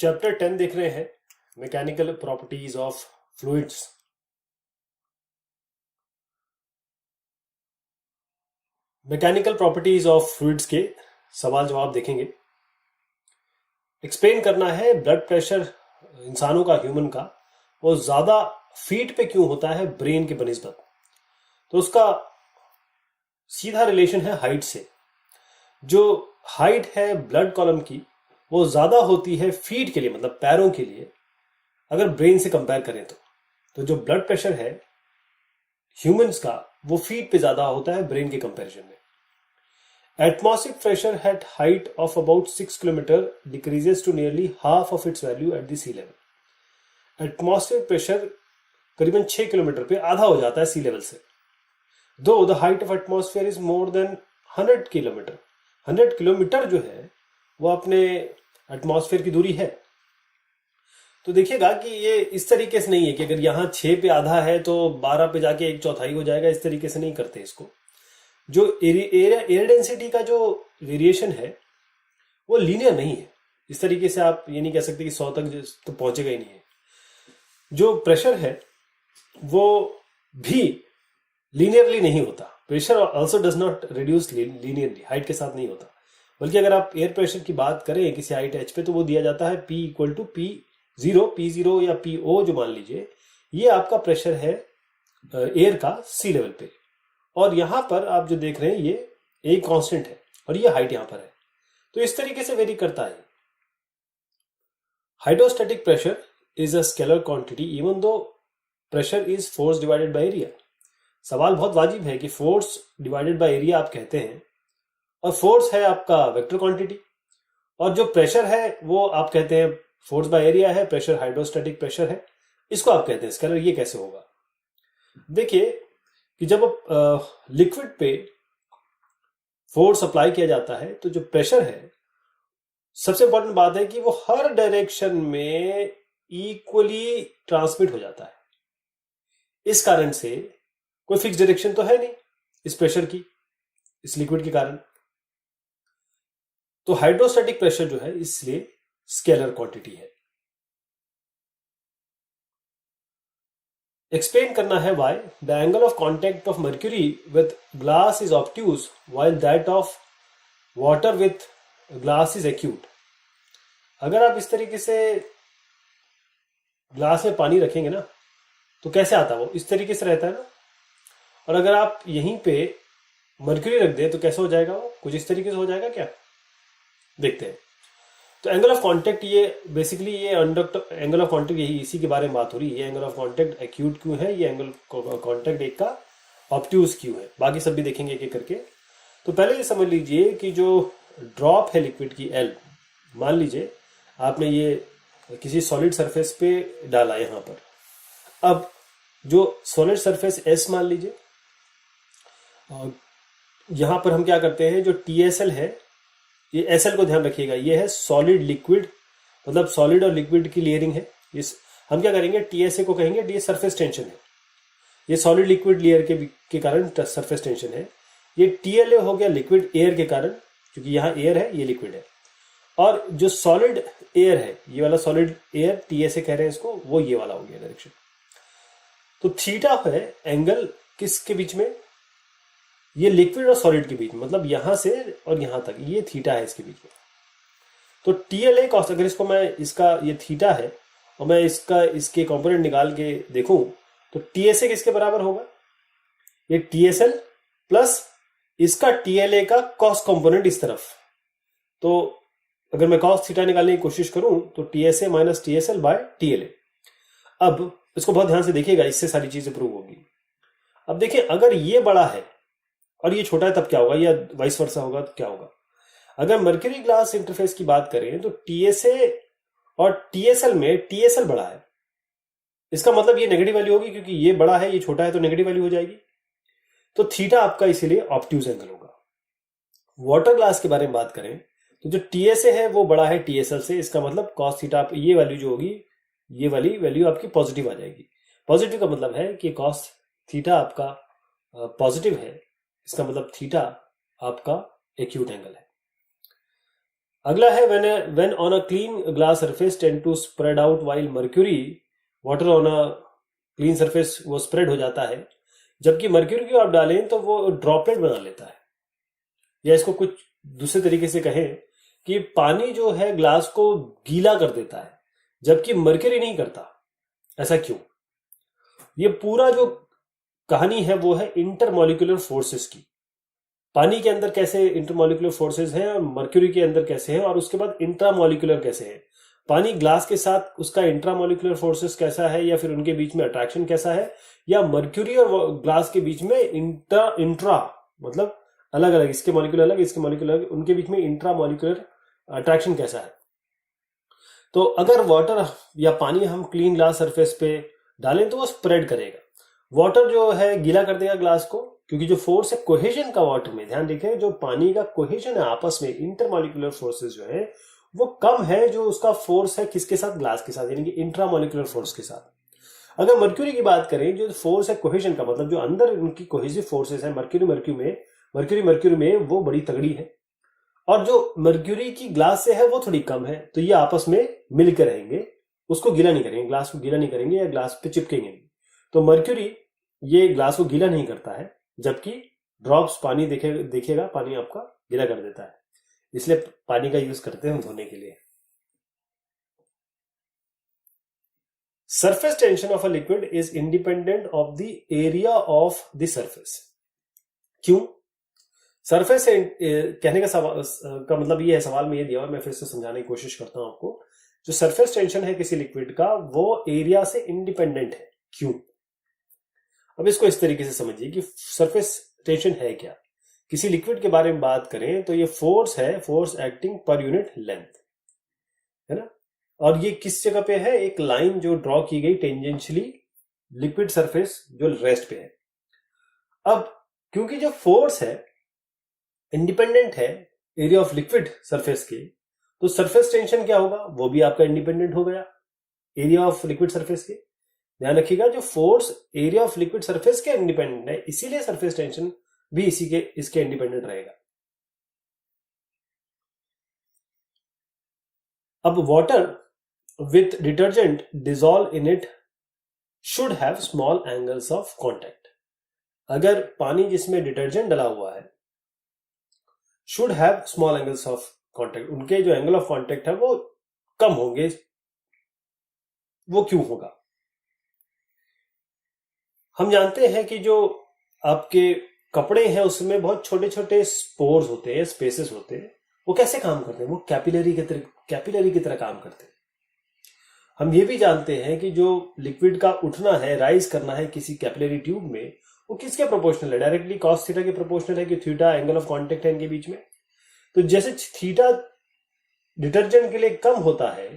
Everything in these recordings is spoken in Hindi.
चैप्टर 10 देख रहे हैं, mechanical properties of fluids. Mechanical properties of fluids के सवाल जवाब देखेंगे। एक्सप्लेन करना है ब्लड प्रेशर इंसानों का, ह्यूमन का, वो ज्यादा फीट पे क्यों होता है ब्रेन के बनिस्बत। तो उसका सीधा रिलेशन है हाइट से। जो हाइट है ब्लड कॉलम की वो ज्यादा होती है फीट के लिए, मतलब पैरों के लिए, अगर ब्रेन से कंपेयर करें तो जो ब्लड प्रेशर है ह्यूमंस का वो फीट पे ज्यादा होता है ब्रेन के कंपैरिजन में। Atmospheric pressure at height of about 6 kilometre decreases to nearly half of its value at the sea level. Atmospheric pressure करीबन 6 किलोमीटर पे आधा हो जाता है सी लेवल से। दो the height of atmosphere is more than 100 kilometre. 100 kilometre जो है वो अपने एटमॉस्फेयर की दूरी है। तो देखिएगा कि ये इस तरीके से नहीं है कि अगर यहाँ 6 पे आधा है तो 12 पे जाके 1/4 हो जाएगा, इस तरीके से नहीं करते इसको। जो एयर डेंसिटी का जो वेरिएशन है वो लीनियर नहीं है। इस तरीके से आप ये नहीं कह सकते कि 100 तक तो पहुंचेगा ही नहीं है। जो प्रेशर है वो भी लीनियरली नहीं होता। Pressure also does not reduce linearly, height के साथ नहीं होता। बल्कि अगर आप एयर प्रेशर की बात करें किसी हाइट एच पे तो वो दिया जाता है P इक्वल टू P0 या PO जो मान लीजिए, ये आपका प्रेशर है एयर का सी लेवल पे। और यहां पर आप जो देख रहे हैं ये एक कांस्टेंट है और ये हाइट यहां पर है। तो इस तरीके से वेरी करता है। Hydrostatic pressure is a scalar quantity even though pressure is force divided by area. सवाल बहुत वाजिब है कि फोर्स डिवाइडेड बाय एरिया आप कहते हैं और फोर्स है आपका वेक्टर क्वांटिटी, और जो प्रेशर है वो आप कहते हैं फोर्स बाय एरिया है, प्रेशर हाइड्रोस्टैटिक प्रेशर है, इसको आप कहते हैं स्केलर। ये कैसे होगा? देखिए कि जब लिक्विड पे फोर्स अप्लाई किया जाता है तो जो प्रेशर है, सबसे इंपॉर्टेंट बात है कि वो हर डायरेक्शन में इक्वली ट्रांसमिट हो जाता है। इस कारण से कोई फिक्स डायरेक्शन तो है नहीं इस प्रेशर की, इस लिक्विड के कारण। तो हाइड्रोस्टैटिक प्रेशर जो है इसलिए स्केलर क्वांटिटी है। एक्सप्लेन करना है why the angle of contact of mercury with glass is obtuse while that of water with glass is acute. अगर आप इस तरीके से ग्लास में पानी रखेंगे ना तो कैसे आता है वो? इस तरीके से रहता है ना। और अगर आप यहीं पे मर्क्यूरी रख दें तो कैसे हो जाएगा वो? कुछ इस तरीके से हो जाएगा क्या? देखते हैं। तो एंगल ऑफ कांटेक्ट, ये बेसिकली ये एंगल ऑफ कांटेक्ट यही इसी के बारे में बात हो रही है। ये एंगल ऑफ कांटेक्ट एक्यूट क्यों है, ये एंगल कांटेक्ट एक का ऑब्ट्यूज क्यों है, बाकी सब भी देखेंगे एक एक करके। तो पहले ये समझ लीजिए कि जो ड्रॉप है लिक्विड की L, मान लीजिए आपने ये किसी सॉलिड सरफेस पे डाला यहां पर। अब जो सॉलिड सरफेस S मान लीजिए, यहां पर हम क्या करते हैं, जो TSL है, ये SL को ध्यान रखिएगा, ये है सॉलिड लिक्विड, मतलब सॉलिड और लिक्विड की लेयरिंग है। इस हम क्या करेंगे, TSA को कहेंगे ये सरफेस टेंशन है। ये सॉलिड लिक्विड लेयर के कारण सरफेस टेंशन है। ये TLA हो गया लिक्विड एयर के कारण, क्योंकि यहाँ एयर है, ये लिक्विड है। और जो सॉलिड एयर है, ये वाला सॉलिड एयर TSA कह रहे हैं इसको, वो ये वाला हो गया डायरेक्शन। तो थीटा है एंगल किसके बीच में? ये लिक्विड और सॉलिड के बीच में, मतलब यहां से और यहां तक, ये थीटा है इसके बीच में। तो TLA कॉस, अगर इसको मैं, इसका ये थीटा है और मैं इसके कंपोनेंट निकाल के देखूं तो TSA किसके बराबर होगा? ये TSL प्लस इसका TLA का कॉस कंपोनेंट इस तरफ। तो अगर मैं कॉस थीटा निकालने की कोशिश करूं तो TSA minus TSL by TLA। अब इसको बहुत ध्यान से देखिएगा, इससे सारी चीजें प्रूव होगी। अब देखिए, अगर ये बड़ा है और ये छोटा है तब क्या होगा, या वाइस वर्सा होगा तो क्या होगा? अगर मर्क्यूरी ग्लास इंटरफेस की बात करें तो TSA और TSL में TSL बड़ा है, इसका मतलब ये नेगेटिव वैल्यू होगी, क्योंकि ये बड़ा है ये छोटा है तो नेगेटिव वैल्यू हो जाएगी। तो थीटा आपका इसीलिए ऑब्ट्यूज एंगल होगा। वाटर ग्लास के बारे में बात करें तो जो TSA है वो बड़ा है TSL से, इसका मतलब कॉस थीटा, ये वैल्यू जो होगी, ये वाली वैल्यू आपकी पॉजिटिव आ जाएगी। पॉजिटिव का मतलब है कि कॉस थीटा आपका पॉजिटिव है, इसका मतलब थीटा आपका एक्यूट एंगल है। अगला है when on a clean glass surface tend to spread out while mercury water on a clean surface वो spread हो जाता है, जबकि मर्क्यूरी को आप डालें तो वो ड्रॉपलेट बना लेता है। या इसको कुछ दूसरे तरीके से कहें कि पानी जो है ग्लास को गीला कर देता है, जबकि मर्क्यूरी नहीं करता। ऐसा क्यों? ये पूरा जो कहानी है वो है इंटरमॉलिक्यूलर फोर्सेस की। पानी के अंदर कैसे इंटरमॉलिक्यूलर फोर्सेस हैं और मर्क्यूरी के अंदर कैसे हैं, और उसके बाद इंट्रामॉलिक्यूलर कैसे है। पानी ग्लास के साथ उसका इंट्रामॉलिक्यूलर फोर्सेस कैसा है, या फिर उनके बीच में अट्रैक्शन कैसा है, या मर्क्यूरी और ग्लास के बीच में इंट्रा मतलब अलग अलग, इसके मॉलिक्यूल अलग इसके मॉलिक्यूल अलग, उनके बीच में इंट्रामॉलिक्यूलर अट्रैक्शन कैसा है। तो अगर वाटर या पानी हम क्लीन ग्लास सरफेस पे डालें तो वो स्प्रेड करेगा। वाटर जो है गीला कर देगा ग्लास को, क्योंकि जो फोर्स है कोहेजन का वाटर में, ध्यान रखें जो पानी का कोहेजन है आपस में, इंटरमॉलिक्यूलर फोर्सेस जो है वो कम है जो उसका फोर्स है किसके साथ, ग्लास के साथ, यानी कि इंट्रामॉलिक्यूलर फोर्स के साथ। अगर मर्क्यूरी की बात करें, जो फोर्स है कोहेजन का, मतलब जो अंदर उनकी कोहेसिव फोर्सेस है मर्क्यूरी में वो बड़ी तगड़ी है, और जो मर्क्यूरी की ग्लास से है वो थोड़ी कम है, तो ये आपस में मिलकर रहेंगे, उसको गीला नहीं करेंगे, ग्लास को गीला नहीं करेंगे या ग्लास पे चिपकेंगे नहीं। तो मर्क्यूरी ये ग्लास को गीला नहीं करता है, जबकि ड्रॉप्स पानी देखिएगा पानी आपका गीला कर देता है, इसलिए पानी का यूज करते हैं धोने के लिए। Surface tension of a liquid is independent of the area of the surface. क्यों? सरफेस से कहने का मतलब ये है, सवाल में ये दिया और मैं फिर से समझाने की कोशिश करता हूं आपको। जो सरफेस टेंशन है किसी लिक्विड का वो एरिया से इंडिपेंडेंट है। क्यों? अब इसको इस तरीके से समझिए कि सरफेस टेंशन है क्या। किसी लिक्विड के बारे में बात करें तो ये फोर्स है, force acting per unit length, है ना। और ये किस जगह पे है? एक लाइन जो ड्रॉ की गई टेंजेंशियली लिक्विड सरफेस जो रेस्ट पे है। अब क्योंकि जो फोर्स है इंडिपेंडेंट है एरिया ऑफ लिक्विड सरफेस के, तो सरफेस टेंशन क्या होगा? वो भी आपका इंडिपेंडेंट हो गया एरिया ऑफ लिक्विड सरफेस के। ध्यान रखिएगा, जो force area of liquid surface के इंडिपेंडेंट है, इसीलिए सरफेस टेंशन भी इसके इंडिपेंडेंट रहेगा। अब water with detergent dissolve in it should have small angles of contact. अगर पानी जिसमें डिटर्जेंट डला हुआ है should have small angles of contact, उनके जो एंगल ऑफ कांटेक्ट है वो कम होंगे। वो क्यों होगा? हम जानते हैं कि जो आपके कपड़े हैं उसमें बहुत छोटे छोटे स्पोर्स होते हैं, स्पेसेस होते हैं। वो कैसे काम करते हैं? वो कैपिलरी की तरह काम करते हैं। हम ये भी जानते हैं कि जो लिक्विड का उठना है, राइज करना है किसी कैपिलरी ट्यूब में, वो किसके प्रोपोर्शनल है? डायरेक्टली कॉस थीटा के प्रोपोर्शनल है कि थीटा एंगल ऑफ कांटेक्ट है इनके बीच में। तो जैसे थीटा डिटर्जेंट के लिए कम होता है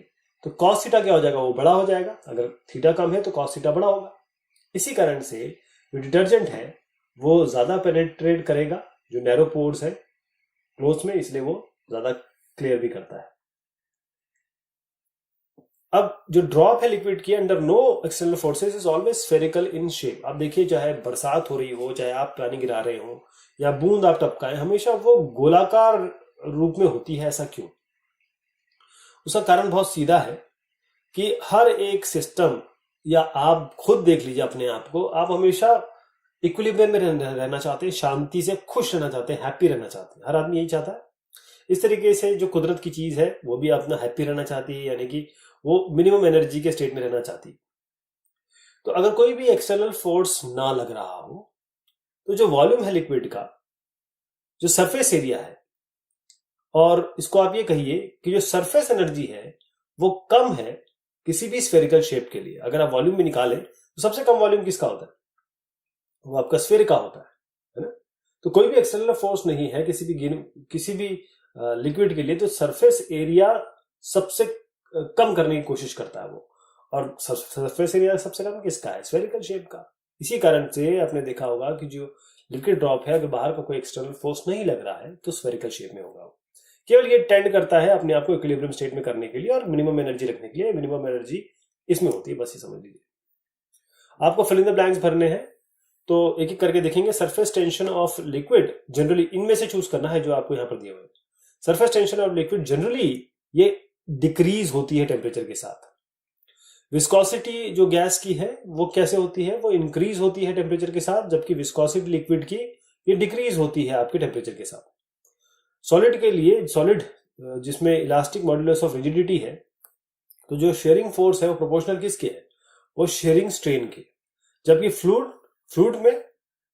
तो कॉस थीटा क्या हो जाएगा? वो बड़ा हो जाएगा। अगर थीटा कम है तो कॉस थीटा बड़ा होगा। इसी कारण से जो डिटर्जेंट है वो ज्यादा पेनेट्रेट करेगा जो नैरो पोर्स है क्लोथ में, इसलिए वो ज्यादा क्लियर भी करता है। अब जो ड्रॉप है लिक्विड की under no external forces is always spherical in shape. आप देखिए, चाहे बरसात हो रही हो, चाहे आप पानी गिरा रहे हो या बूंद आप टपकाएं, हमेशा वो गोलाकार रूप में होती है। ऐसा क्यों? उसका कारण बहुत सीधा है कि हर एक सिस्टम, या आप खुद देख लीजिए अपने आप को, आप हमेशा इक्विलिब्रियम में रहना चाहते हैं, शांति से खुश रहना चाहते हैं, हैप्पी रहना चाहते हैं। हर आदमी यही चाहता है। इस तरीके से जो कुदरत की चीज है वो भी अपना हैप्पी रहना चाहती है, यानी कि वो मिनिमम एनर्जी के स्टेट में रहना चाहती है। तो अगर कोई भी एक्सटर्नल फोर्स ना लग रहा हो तो जो वॉल्यूम है लिक्विड का, जो सरफेस एरिया है, और इसको आप ये कहिए कि जो सरफेस एनर्जी है वो कम है किसी भी स्फेरिकल शेप के लिए। अगर आप वॉल्यूम भी निकालें तो सबसे कम वॉल्यूम किसका होता है? वो आपका स्फेयर का होता है ना। तो कोई भी एक्सटर्नल फोर्स नहीं है किसी भी लिक्विड के लिए, तो सरफेस एरिया सबसे कम करने की कोशिश करता है वो। और सरफेस एरिया सबसे कम किसका है? स्फेरिकल शेप का। इसी कारण से आपने देखा होगा कि जो लिक्विड ड्रॉप है, अगर बाहर का कोई एक्सटर्नल फोर्स नहीं लग रहा है तो स्फेरिकल शेप में होगा। केवल ये टेंड करता है अपने आप को इक्विलिब्रियम स्टेट में करने के लिए और मिनिमम एनर्जी रखने के लिए। मिनिमम एनर्जी इसमें होती है, बस ये समझ लीजिए। आपको फिल इन द ब्लैंक्स भरने हैं, तो एक एक करके देखेंगे। Surface tension of liquid generally इनमें से चूज करना है जो आपको यहां पर दिए हुए। Surface tension of liquid generally ये डिक्रीज होती है टेम्परेचर के साथ। विस्कोसिटी जो गैस की है वो कैसे होती है, वो इंक्रीज होती है टेम्परेचर के साथ, जबकि विस्कोसिटी लिक्विड की ये डिक्रीज होती है आपके टेम्परेचर के साथ। सॉलिड के लिए, सॉलिड जिसमें इलास्टिक मॉड्यूलस ऑफ रिजिडिटी है, तो जो शेयरिंग फोर्स है वो प्रोपोर्शनल किसके है, वो शेयरिंग स्ट्रेन के, जबकि फ्लूइड में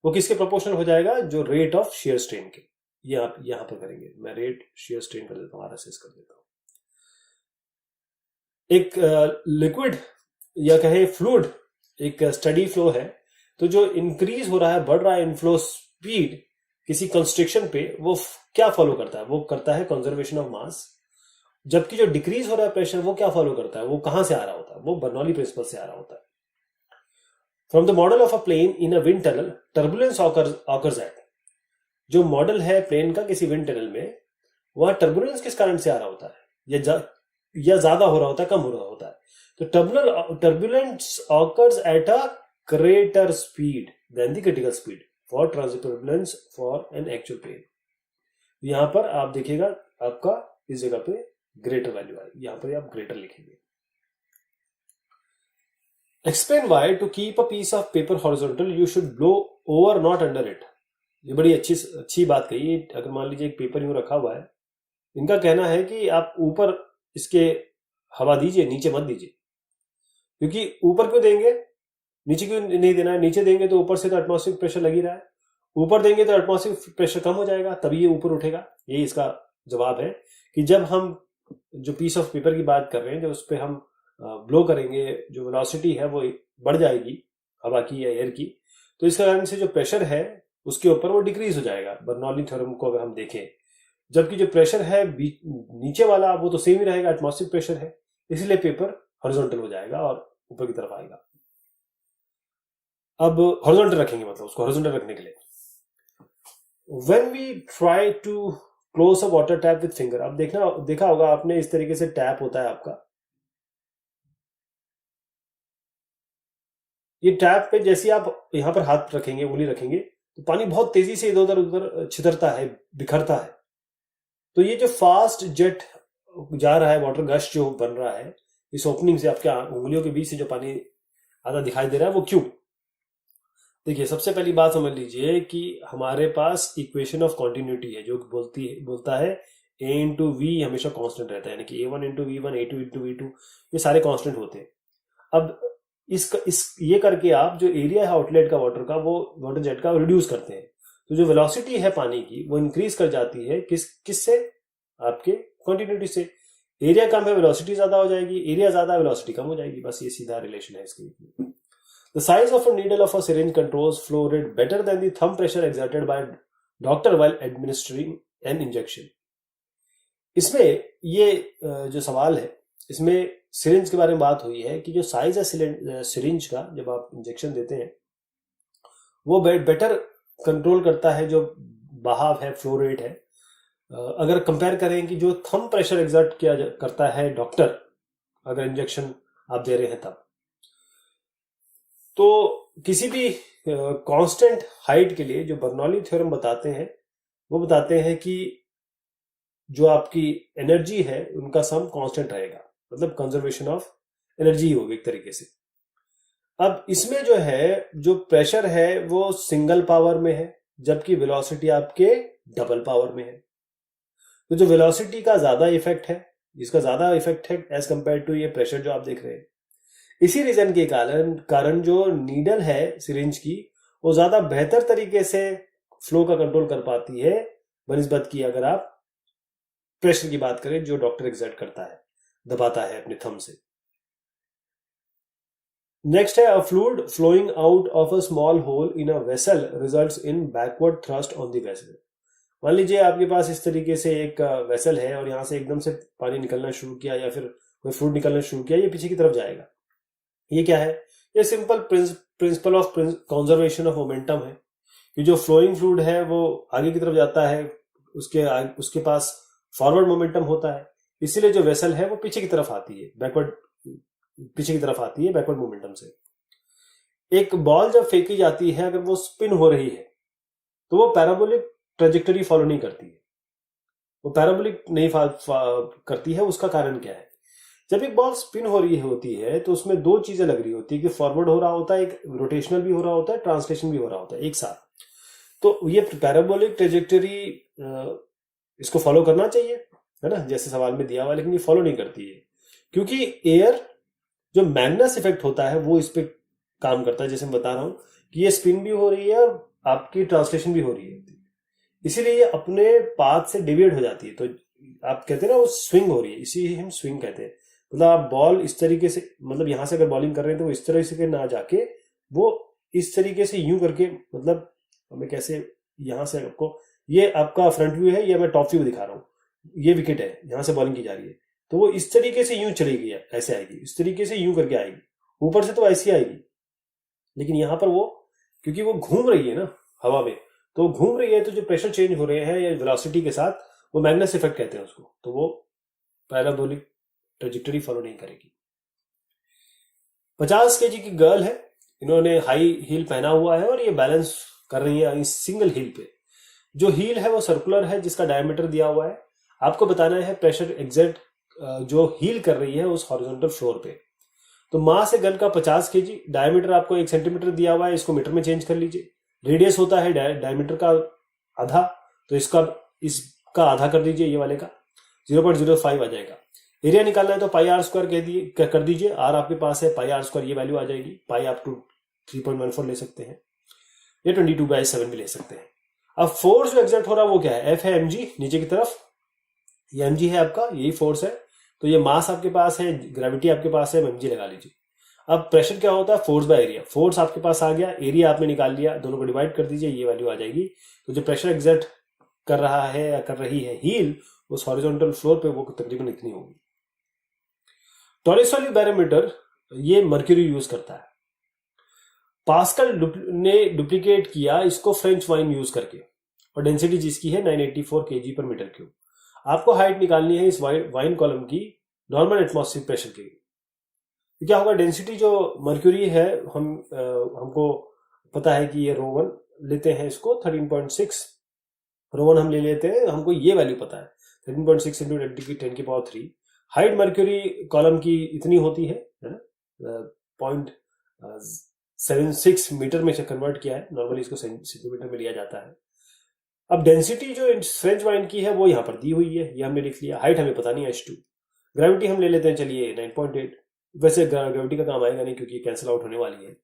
वो किसके प्रोपोर्शनल हो जाएगा, जो रेट ऑफ शेयर स्ट्रेन के। ये आप यहां पर करेंगे, मैं रेट शेयर स्ट्रेन कर देता हूं, RSS कर देता हूं। एक लिक्विड या कहे फ्लूइड एक स्टडी फ्लो है, तो जो इंक्रीज हो रहा है, बढ़ रहा है इनफ्लो स्पीड किसी कंस्ट्रिक्शन पे, वो क्या फॉलो करता है, वो करता है कंजर्वेशन ऑफ मास। जबकि जो डिक्रीज हो रहा है प्रेशर, वो क्या फॉलो करता है, वो कहां से आ रहा होता है, वो बर्नौली प्रिंसिपल से आ रहा होता है। From the model of a plane in a wind tunnel turbulence occurs at, जो मॉडल है प्लेन का किसी विंड टनल में, वहां टर्बुलेंस किस कारण से आ रहा होता है, या ज्यादा हो रहा होता है, कम हो रहा होता है। तो turbulence occurs at a greater speed than the critical speed for transient turbulence for an actual plane। यहां पर आप देखिएगा आपका इस जगह पे ग्रेटर वैल्यू आएगी, यहां पर आप ग्रेटर लिखेंगे। Explain why to keep a piece of paper horizontal you should blow over not under it. ये बड़ी अच्छी बात कही। अगर मान लीजिए एक पेपर यूं रखा हुआ है, इनका कहना है कि आप ऊपर इसके हवा दीजिए, नीचे मत दीजिए। क्योंकि ऊपर क्यों देंगे, नीचे क्यों नहीं देना है? नीचे देंगे तो ऊपर से तो एटमॉस्फेरिक प्रेशर लग ही रहा है, ऊपर देंगे तो एटमॉस्फेरिक प्रेशर कम हो जाएगा, तभी ये ऊपर उठेगा। यही इसका जवाब है कि जब हम जो पीस ऑफ पेपर की बात कर रहे हैं, जब उस पर हम ब्लो करेंगे, जो वेलोसिटी है वो बढ़ जाएगी हवा की या एयर की, तो इसका कारण से जो प्रेशर है उसके ऊपर वो डिक्रीज हो जाएगा, बर्नौली थ्योरम को अगर हम देखें। जबकि जो प्रेशर है नीचे वाला वो तो सेम ही रहेगा, एटमॉस्फेरिक प्रेशर है, इसलिए पेपर हॉरिजॉन्टल हो जाएगा और ऊपर की तरफ आएगा। अब हॉरिजॉन्टल रखेंगे, मतलब उसको हॉरिजॉन्टल रखने के लिए when we try to close a water tap with finger, अब देखा होगा आपने, इस तरीके से टैप होता है आपका। ये टैप पे जैसे आप यहां पर हाथ रखेंगे, उंगली रखेंगे, तो पानी बहुत तेजी से इधर उधर छितरता है, बिखरता है। तो ये जो फास्ट जेट जा रहा है, वाटर गश जो बन रहा है इस ओपनिंग से, आपके उंगलियों के बीच से जो पानी आधा दिखाई दे रहा है, वो क्यों? देखिए, सबसे पहली बात समझ लीजिए कि हमारे पास इक्वेशन ऑफ कॉन्टिन्यूटी है जो बोलता है a इंटू वी हमेशा कांस्टेंट रहता है, यानी कि a1 into v one, a2 into v two, ये सारे कांस्टेंट होते हैं। अब ये करके आप जो एरिया है आउटलेट का वाटर का, वो वाटर जेट का रिड्यूस करते हैं, तो जो वेलोसिटी है पानी की वो इंक्रीज कर जाती है किससे? आपके कॉन्टिन्यूटी से। एरिया कम है, वेलोसिटी ज्यादा हो जाएगी, एरिया ज्यादा है, वेलोसिटी कम हो जाएगी, बस ये सीधा रिलेशन है इसके। The size of a needle of a syringe controls flow rate better than the thumb pressure exerted by doctor while administering an injection। इसमें ये जो सवाल है, इसमें सिरिंज के बारे में बात हुई है कि जो साइज है सिरिंज का, जब आप इंजेक्शन देते हैं, वो बेटर कंट्रोल करता है जो बहाव है, फ्लो रेट है, अगर कंपेयर करें कि जो थंब प्रेशर एग्जर्ट किया करता है डॉक्टर, अगर इंजेक्शन आप दे रहे हैं तब। तो किसी भी कांस्टेंट हाइट के लिए जो बर्नौली थ्योरम बताते हैं, वो बताते हैं कि जो आपकी एनर्जी है उनका सम कांस्टेंट रहेगा, मतलब कंजर्वेशन ऑफ एनर्जी होगी एक तरीके से। अब इसमें जो है, जो प्रेशर है वो सिंगल पावर में है, जबकि वेलोसिटी आपके डबल पावर में है। तो जो वेलोसिटी का ज्यादा इफेक्ट है, इसका ज्यादा इफेक्ट है एज कंपेयर टू ये प्रेशर जो आप देख रहे हैं। इसी रीजन के कारण जो नीडल है सिरिंज की, वो ज्यादा बेहतर तरीके से फ्लो का कंट्रोल कर पाती है बनिस्बत की अगर आप प्रेशर की बात करें जो डॉक्टर एक्सर्ट करता है, दबाता है अपने थंब से। नेक्स्ट है, a fluid flowing out of a small hole in a vessel results in backward thrust on the vessel. मान लीजिए आपके पास इस तरीके से एक वेसल है और यहां से एकदम से पानी निकलना शुरू किया या फिर कोई फ्लूइड निकलना शुरू किया, ये पीछे की तरफ जाएगा। ये क्या है? ये simple principle of conservation of momentum है कि जो फ्लोइंग फ्लूइड है वो आगे की तरफ जाता है, उसके पास फॉरवर्ड मोमेंटम होता है, इसीलिए जो वेसल है वो पीछे की तरफ आती है, बैकवर्ड मोमेंटम से। एक बॉल जब फेंकी जाती है, अगर वो स्पिन हो रही है तो वो पैराबोलिक ट्रेजेक्टरी फॉलो नहीं करती है, वो पैराबोलिक नहीं करती है। उसका कारण क्या है? जब एक बॉल स्पिन हो रही होती है तो उसमें दो चीजें लग रही होती है कि फॉरवर्ड हो रहा होता है, एक रोटेशनल भी हो रहा होता है, ट्रांसलेशन भी हो रहा होता है एक साथ। तो ये पैराबोलिक ट्रेजेक्टरी इसको फॉलो करना चाहिए, है ना, जैसे सवाल में दिया हुआ, लेकिन ये फॉलो नहीं करती है क्योंकि एयर जो मैग्नस इफेक्ट होता है वो इस पे काम करता है। जैसे मैं बता रहा हूं कि ये स्पिन भी हो रही है और आपकी ट्रांसलेशन भी हो रही है, इसीलिए ये अपने पाथ से डिविएट हो जाती है। तो आप कहते हैं ना वो स्विंग हो रही है, इसी हम स्विंग कहते हैं। मतलब आप बॉल इस तरीके से, मतलब यहां से अगर बॉलिंग कर रहे हैं तो वो इस तरह से ना जाके वो इस तरीके से यूं करके, मतलब हमें कैसे, यहां से आपको, ये आपका फ्रंट व्यू है, ये मैं टॉप व्यू दिखा रहा हूँ, ये विकेट है, यहां से बॉलिंग की जा रही है, तो वो इस तरीके से यूं चलेगी, ऐसे आएगी, इस तरीके से यूं करके आएगी, ऊपर से तो ऐसी आएगी। लेकिन यहां पर वो, क्योंकि वो घूम रही है ना हवा में, तो घूम रही है, तो जो प्रेशर चेंज हो रहे हैं या वेलोसिटी के साथ, वो मैग्नेस इफेक्ट कहते हैं उसको, तो वो पैराबोलिक ट्रेजेक्टरी फॉलो नहीं करेगी। 50 केजी की गर्ल है, इन्होंने हाई हील पहना हुआ है और ये बैलेंस कर रही है इस सिंगल हील पे। जो हील है वो सर्कुलर है, जिसका डायमीटर दिया हुआ है। आपको बताना है प्रेशर एग्जर्ट जो हील कर रही है उस हॉरिजॉन्टल फ्लोर पे। तो मास है गन का 50 केजी, डायमीटर आपको 1 सेंटीमीटर दिया हुआ है, इसको मीटर में चेंज कर लीजिए। रेडियस होता है डायमीटर का आधा, तो इसका आधा कर दीजिए, ये वाले का 0.05 आ जाएगा। एरिया निकालना है तो पाई आर स्क्वायर कर दीजिए। आर आपके पास है, पाई आर स्क्वायर ये वैल्यू आ जाएगी। पाई आप 3.14 ले सकते हैं, या 22/7 भी ले सकते हैं। अब फोर्स जो एग्जर्ट हो रहा है वो क्या है? एफ है mg नीचे की तरफ, ये mg है आपका, यही फोर्स है। तो ये मास आपके पास है, ग्रेविटी आपके पास है, mg लगा लीजिए। अब प्रेशर क्या होता है? Force by area. फोर्स आपके पास आ गया, एरिया आपने निकाल लिया, दोनों को डिवाइड कर दीजिए, ये वैल्यू आ जाएगी। तो जो प्रेशर एग्जर्ट कर रहा है या कर रही है हील उस हॉरिजॉन्टल फ्लोर पे, वो तकरीबन इतनी होगी। टॉरिसोली बैरोमीटर ये मर्क्यूरी यूज करता है। पास्कल ने डुप्लीकेट किया इसको फ्रेंच वाइन यूज करके, और डेंसिटी जिसकी है 984 kg पर मीटर क्यूब। आपको हाइट निकालनी है इस वाइन कॉलम की नॉर्मल एटमॉस्फेरिक प्रेशर के। तो क्या होगा? डेंसिटी जो मर्क्यूरी है, हमको पता है कि ये रो1 लेते हैं, इसको 13.6 रो1 हम ले लेते हैं, हमको ये वैल्यू पता है 13.6 इंटू 10⁻³ हाइट मर्क्यूरी कॉलम की इतनी होती है ना, 0.76 मीटर में से कन्वर्ट किया है, नॉर्मली इसको सेंटीमीटर में लिया जाता है। अब डेंसिटी जो फ्रेंच वाइन की है वो यहां पर दी हुई है, ये हमने लिख लिया। हाइट हमें पता नहीं है, h2। ग्रेविटी हम ले लेते हैं, चलिए 9.8। वैसे ग्रेविटी का काम आएगा नहीं क्योंकि कैंसिल आउट होने वाली है।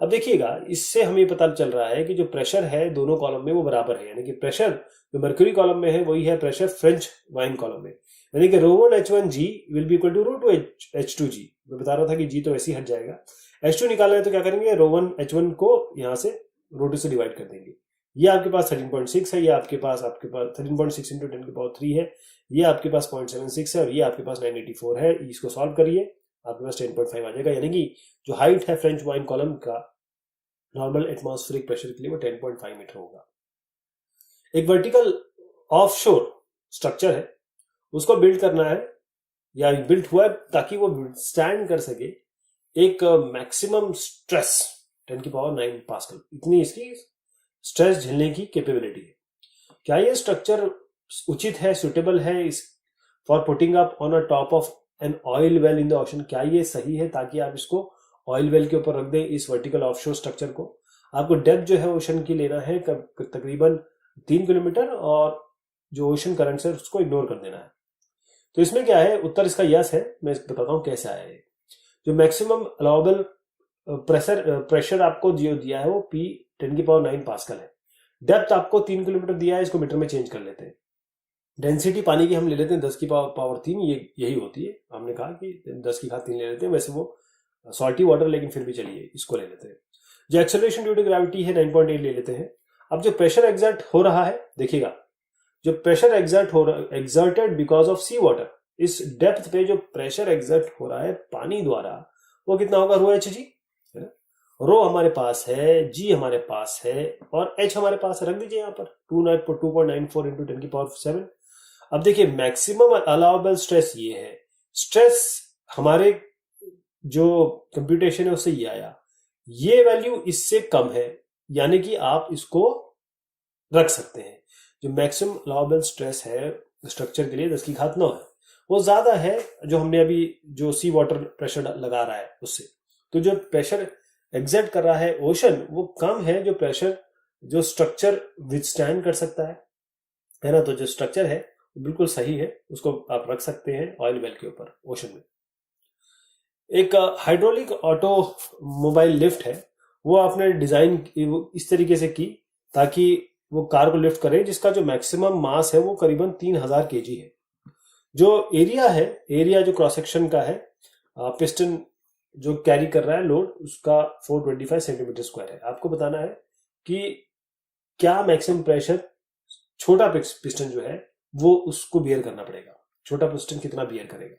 अब देखिएगा, इससे हमें पता चल रहा है कि जो प्रेशर है दोनों कॉलम में वो बराबर है, यानी कि प्रेशर जो मर्क्यूरी कॉलम में है वही है प्रेशर फ्रेंच वाइन कॉलम में, यानी कि रो1 h1g will be equal to रो2 h2g। मैं बता रहा था कि g तो ऐसे ही हट जाएगा। h2 निकालना है तो क्या करेंगे? रो1 h1 को यहां से रो2 से डिवाइड कर देंगे। ये आपके पास 13.6 है, ये आपके पास 13.6 इंटू 10⁻³ है, ये आपके पास 0.76 है, और ये आपके पास 984 है। इसको सॉल्व करिए, आपके पास 10.5 आ जाएगा, यानी कि जो हाइट है फ्रेंच वाइन कॉलम का नॉर्मल एटमॉस्फेरिक प्रेशर के लिए वो 10.5 मीटर होगा। एक वर्टिकल ऑफशोर स्ट्रक्चर है, उसको बिल्ड करना है या बिल्ड हुआ है ताकि वो स्टैंड कर सके एक मैक्सिमम स्ट्रेस 10⁹ पास्कल, इतनी इसकी स्ट्रेस झेलने की कैपेबिलिटी है। क्या ये स्ट्रक्चर उचित है, सुटेबल है for putting up on a top of an oil well in the ocean? क्या ये सही है ताकि आप इसको ऑयल वेल के ऊपर रख दें इस वर्टिकल ऑफशोर स्ट्रक्चर को? आपको डेप्थ जो है ओशन की लेना है तकरीबन 3 किलोमीटर, और जो ओशन करंट है उसको इग्नोर कर देना है। तो इसमें क्या है? उत्तर इसका यस है। मैं बताता हूं कैसे आया है। जो मैक्सिमम अलाउबल प्रेशर आपको जो दिया है वो P 10⁹ पास्कल है। डेप्थ आपको 3 किलोमीटर दिया है, इसको मीटर में चेंज कर लेते हैं। डेंसिटी पानी की हम ले लेते हैं 10⁻³ यही होती है। हमने कहा कि 10⁻³ ले लेते हैं, वैसे वो सॉल्टी वाटर, लेकिन फिर भी चलिए इसको ले लेते हैं। जो एक्सेलरेशन ड्यू टू ग्रेविटी है 9.8 ले लेते हैं। अब जो प्रेशर एग्जर्ट हो रहा है, देखिएगा, जो pressure exerted because of sea water, इस डेप्थ पे जो प्रेशर एग्जर्ट हो रहा है पानी द्वारा, वो कितना होगा? रो एच जी, रो हमारे पास है, जी हमारे पास है, और एच हमारे पास है, रख दीजिए यहाँ पर 2.94 इंटू 10⁻⁷। अब देखिए, मैक्सिमम अलाउबल स्ट्रेस ये है। स्ट्रेस हमारे जो कंप्यूटेशन है उससे ये आया, ये वैल्यू इससे कम है, यानी कि आप इसको रख सकते हैं। जो मैक्सिमम अलाउबल स्ट्रेस है स्ट्रक्चर के लिए 10 की घात 9 है, वो ज्यादा है जो हमने अभी जो सी वाटर प्रेशर लगा रहा है उससे। तो जो प्रेशर एग्जर्ट कर रहा है ओशन वो कम है जो प्रेशर जो स्ट्रक्चर विथस्टैंड कर सकता है ना। तो जो स्ट्रक्चर है बिल्कुल सही है, उसको आप रख सकते हैं ऑयल वेल के ऊपर ओशन में। एक हाइड्रोलिक ऑटो मोबाइल लिफ्ट है, वो आपने डिजाइन इस तरीके से की ताकि वो कार को लिफ्ट करे, जिसका जो मैक्सिमम मास है वो करीबन 3000 केजी है। जो एरिया है, एरिया जो क्रॉस सेक्शन का है, पिस्टन जो कैरी कर रहा है लोड, उसका 425 सेंटीमीटर स्क्वायर है। आपको बताना है कि क्या मैक्सिमम प्रेशर छोटा पिस्टन जो है वो उसको बियर करना पड़ेगा, छोटा पिस्टन कितना बियर करेगा।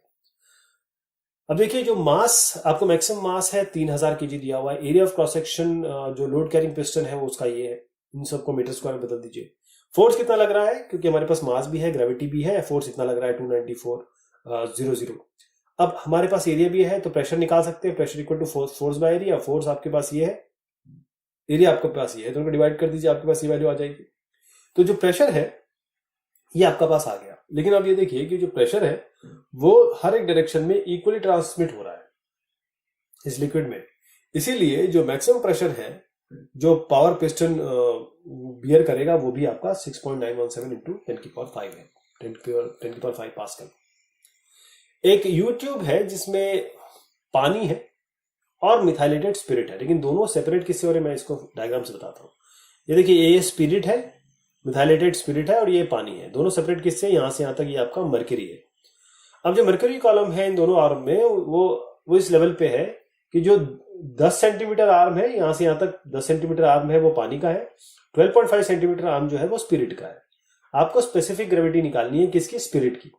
अब देखिए जो मास आपको मैक्सिमम मास है 3000 केजी दिया हुआ है, एरिया ऑफ क्रॉस सेक्शन जो लोड कैरिंग पिस्टन है वो उसका ये है, इन सबको मीटर स्क्वायर में बदल दीजिए। फोर्स कितना लग रहा है, क्योंकि हमारे पास मास भी है, ग्रेविटी भी है, फोर्स इतना लग रहा है 294.00। अब हमारे पास एरिया भी है तो प्रेशर निकाल सकते हैं, pressure equal to force by area. Force आपके पास ये है, एरिया आपके पास ये है, तो उनको डिवाइड कर दीजिए, आपके पास ये वैल्यू आ जाएगी। तो जो प्रेशर है ये आपका पास आ गया। लेकिन अब ये देखिए कि जो प्रेशर है वो हर एक डायरेक्शन में इक्वली ट्रांसमिट हो रहा है इस लिक्विड में, इसीलिए जो मैक्सिमम प्रेशर है जो पावर पिस्टन बियर करेगा वो भी आपका 6.917 इंटू 10⁵ है, 10⁵ पास्कल। एक यूट्यूब है जिसमें पानी है और मिथाइलेटेड स्पिरिट है, लेकिन दोनों सेपरेट किससे हो रहे हैं मैं इसको डायग्राम से बताता हूँ। ये देखिए ये स्पिरिट है, मिथाइलेटेड स्पिरिट है, और ये पानी है। दोनों सेपरेट किससे, यहां से यहां तक ये आपका मर्करी है। अब जो मर्करी कॉलम है इन दोनों आर्म में वो इस लेवल पे है कि जो 10 सेंटीमीटर आर्म है, यहां से यहां तक 10 सेंटीमीटर आर्म है वो पानी का है, 12.5 सेंटीमीटर आर्म जो है वो स्पिरिट का है। आपको स्पेसिफिक ग्रेविटी निकालनी है किसकी, स्पिरिट की,